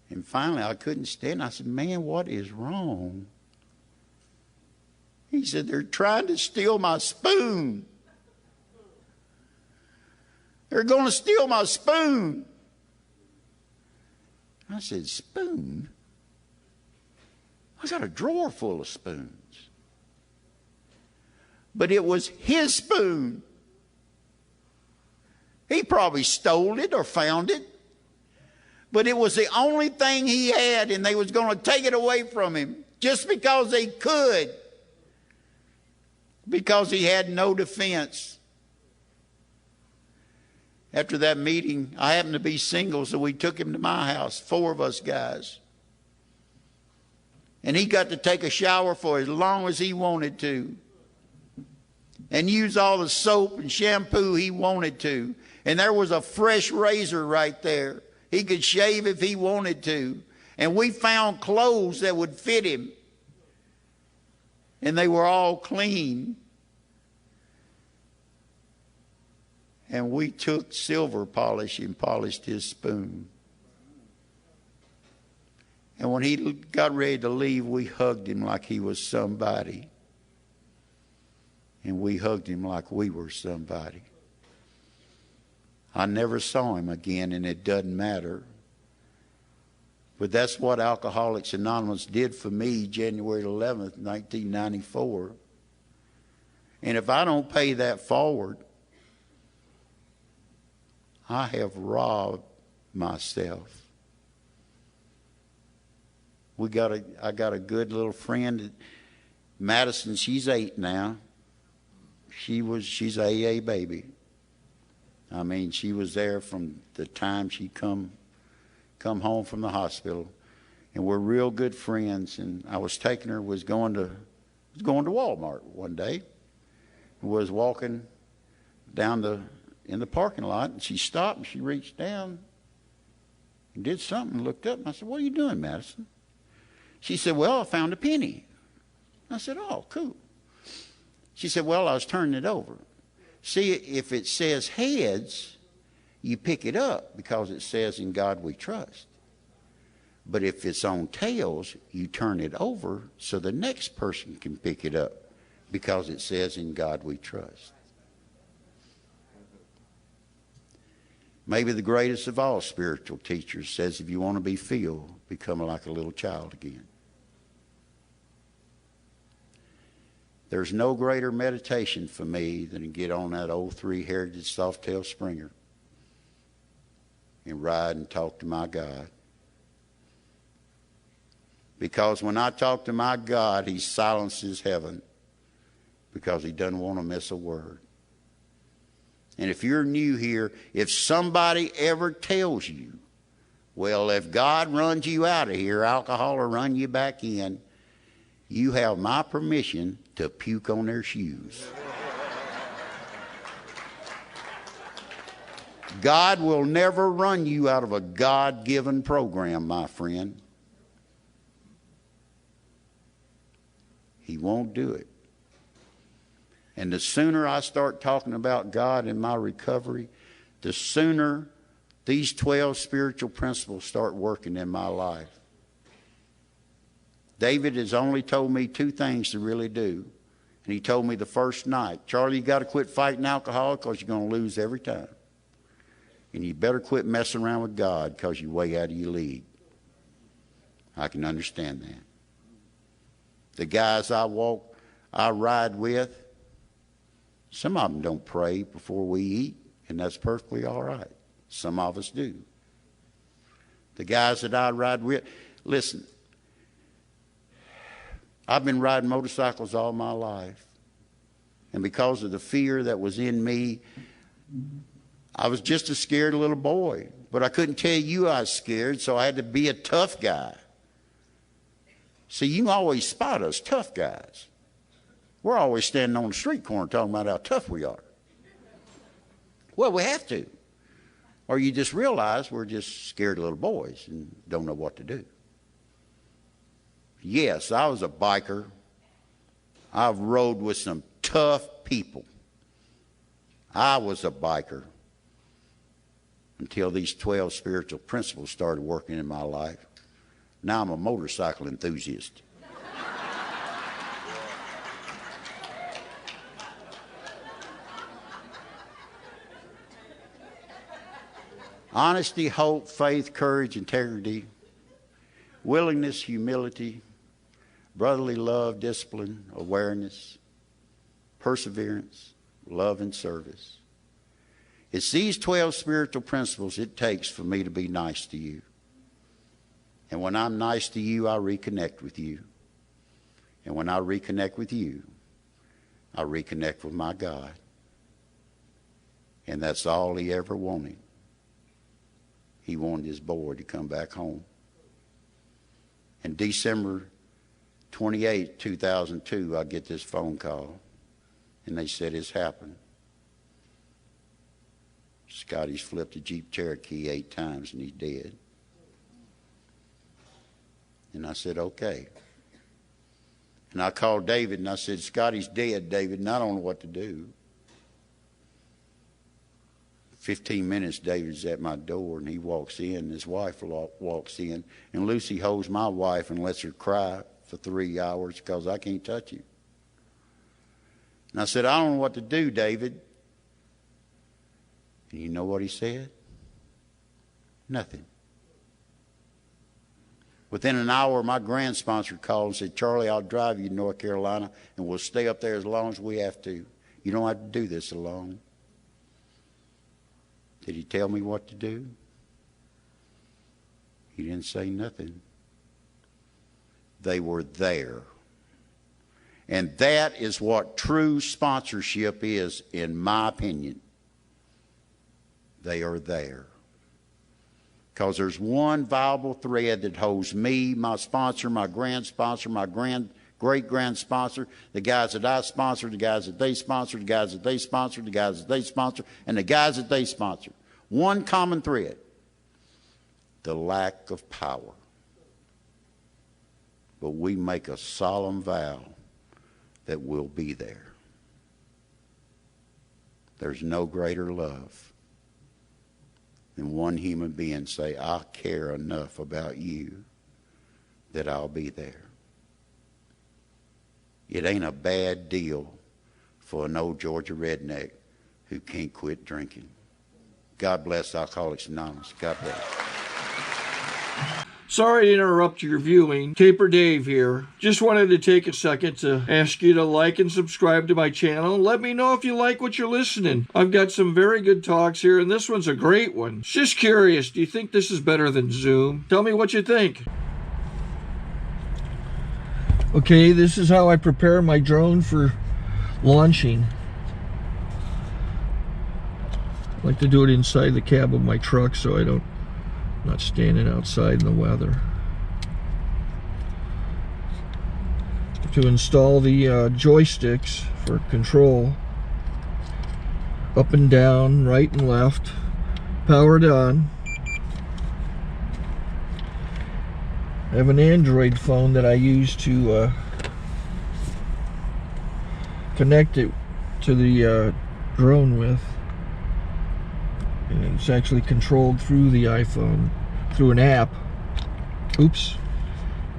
And finally, I couldn't stand. I said, man, what is wrong? He said, they're trying to steal my spoon. They're going to steal my spoon. I said, spoon? I got a drawer full of spoons. But it was his spoon. He probably stole it or found it. But it was the only thing he had, and they was going to take it away from him just because they could. Because he had no defense. After that meeting, I happened to be single, so we took him to my house, 4 of us guys. And he got to take a shower for as long as he wanted to. And use all the soap and shampoo he wanted to. And there was a fresh razor right there. He could shave if he wanted to. And we found clothes that would fit him. And they were all clean. And we took silver polish and polished his spoon. And when he got ready to leave, we hugged him like he was somebody. And we hugged him like we were somebody. I never saw him again, and it doesn't matter. But that's what Alcoholics Anonymous did for me January 11th, 1994. And if I don't pay that forward, I have robbed myself. I got a good little friend, Madison. She's 8 now. She's a AA baby. I mean, she was there from the time she come home from the hospital, and we're real good friends. And I was taking her, was going to Walmart one day, was walking down in the parking lot, and she stopped and she reached down and did something, looked up, and I said, "What are you doing, Madison?" She said, "Well, I found a penny." I said, "Oh, cool." She said, "Well, I was turning it over. See, if it says heads, you pick it up because it says in God we trust. But if it's on tails, you turn it over so the next person can pick it up because it says in God we trust." Maybe the greatest of all spiritual teachers says, if you want to be filled, become like a little child again. There's no greater meditation for me than to get on that old 3 Heritage Softail Springer and ride and talk to my God. Because when I talk to my God, he silences heaven because he doesn't want to miss a word. And if you're new here, if somebody ever tells you, well, if God runs you out of here, alcohol will run you back in, you have my permission to puke on their shoes. God will never run you out of a God-given program, my friend. He won't do it. And the sooner I start talking about God in my recovery, the sooner these 12 spiritual principles start working in my life. David has only told me 2 things to really do. And he told me the first night, "Charlie, you got to quit fighting alcohol because you're going to lose every time. And you better quit messing around with God because you're way out of your league." I can understand that. The guys I ride with, some of them don't pray before we eat, and that's perfectly all right. Some of us do. The guys that I ride with, listen, I've been riding motorcycles all my life. And because of the fear that was in me, I was just a scared little boy but I couldn't tell you I was scared, so I had to be a tough guy. See, you can always spot us tough guys. We're always standing on the street corner talking about how tough we are. Well, we have to. Or you just realize we're just scared little boys and don't know what to do. Yes, I was a biker. I've rode with some tough people. I was a biker until these 12 spiritual principles started working in my life. Now I'm a motorcycle enthusiast. Honesty, hope, faith, courage, integrity, willingness, humility, brotherly love, discipline, awareness, perseverance, love, and service. It's these 12 spiritual principles it takes for me to be nice to you. And when I'm nice to you, I reconnect with you. And when I reconnect with you, I reconnect with my God. And that's all he ever wanted. He wanted his boy to come back home. And December 28, 2002, I get this phone call. And they said it's happened. Scotty's flipped a Jeep Cherokee 8 times and he's dead. And I said, okay. And I called David and I said, Scotty's dead, David, and I don't know what to do. 15 minutes, David's at my door and he walks in. His wife walks in. And Lucy holds my wife and lets her cry for 3 hours because I can't touch him. And I said, I don't know what to do, David. And you know what he said? Nothing. Within an hour, my grand sponsor called and said, Charlie, I'll drive you to North Carolina and we'll stay up there as long as we have to. You don't have to do this alone. Did he tell me what to do? He didn't say nothing. They were there. And that is what true sponsorship is, in my opinion. They are there. Because there's one viable thread that holds me, my sponsor, my grand sponsor, my great-grand sponsor, the guys that I sponsor, the guys that they sponsor, the guys that they sponsor, the guys that they sponsor, and the guys that they sponsor. One common thread: the lack of power. But we make a solemn vow that we'll be there. There's no greater love than one human being say, I care enough about you that I'll be there. It ain't a bad deal for an old Georgia redneck who can't quit drinking. God bless Alcoholics Anonymous. God bless. Sorry to interrupt your viewing. Taper Dave here. Just wanted to take a second to ask you to like and subscribe to my channel. Let me know if you like what you're listening. I've got some very good talks here, and this one's a great one. Just curious, do you think this is better than Zoom? Tell me what you think. Okay, this is how I prepare my drone for launching. I like to do it inside the cab of my truck so I'm not standing outside in the weather. To install the joysticks for control, up and down, right and left, powered on. I have an Android phone that I use to connect it to the drone with. And it's actually controlled through the iPhone, through an app. Oops,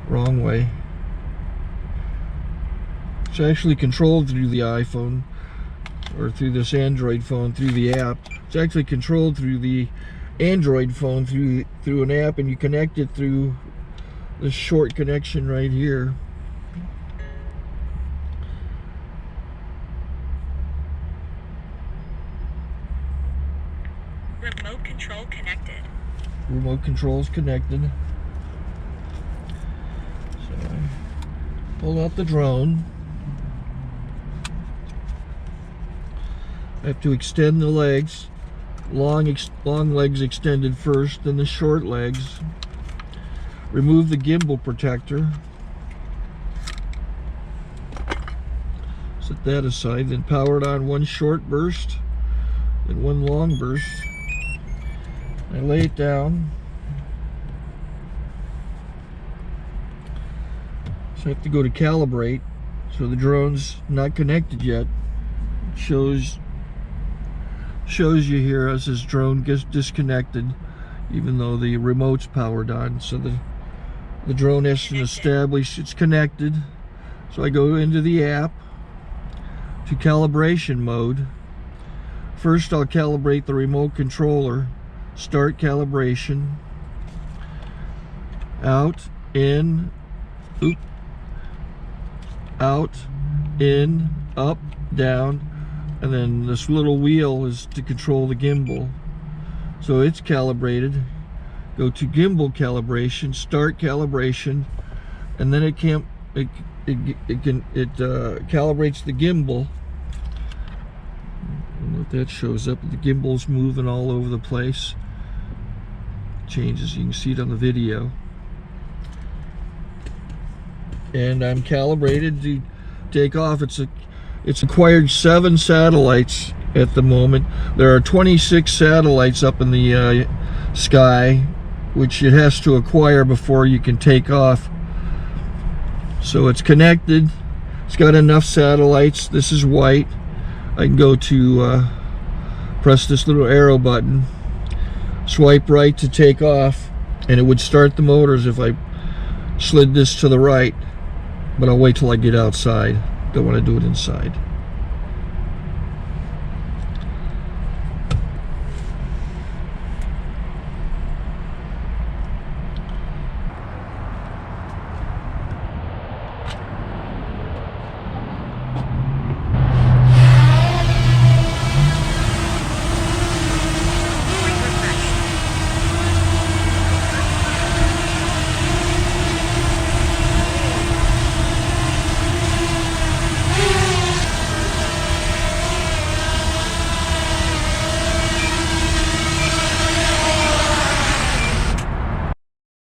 wrong way. It's actually controlled through the iPhone, or through this Android phone, through the app. It's actually controlled through the Android phone, through an app, and you connect it through this short connection right here. Remote control connected. Remote control's connected. So I pull out the drone. I have to extend the legs long legs extended first, then the short legs. Remove the gimbal protector. Set that aside, then power it on one short burst, then one long burst. I lay it down. So I have to go to calibrate. So the drone's not connected yet. It shows you here as this drone gets disconnected, even though the remote's powered on. So the drone has to establish it's connected. So I go into the app to calibration mode. First I'll calibrate the remote controller. Start calibration. Out, in, oop, out, in, up, down, and then this little wheel is to control the gimbal. So it's calibrated. Go to gimbal calibration, start calibration, and then it calibrates the gimbal. Let that shows up. The gimbal's moving all over the place. Changes, you can see it on the video. And I'm calibrated to take off. It's acquired 7 satellites at the moment. There are 26 satellites up in the sky, which it has to acquire before you can take off. So it's connected. It's got enough satellites. This is white. I can go to press this little arrow button, swipe right to take off, and it would start the motors if I slid this to the right. But I'll wait till I get outside. Don't want to do it inside.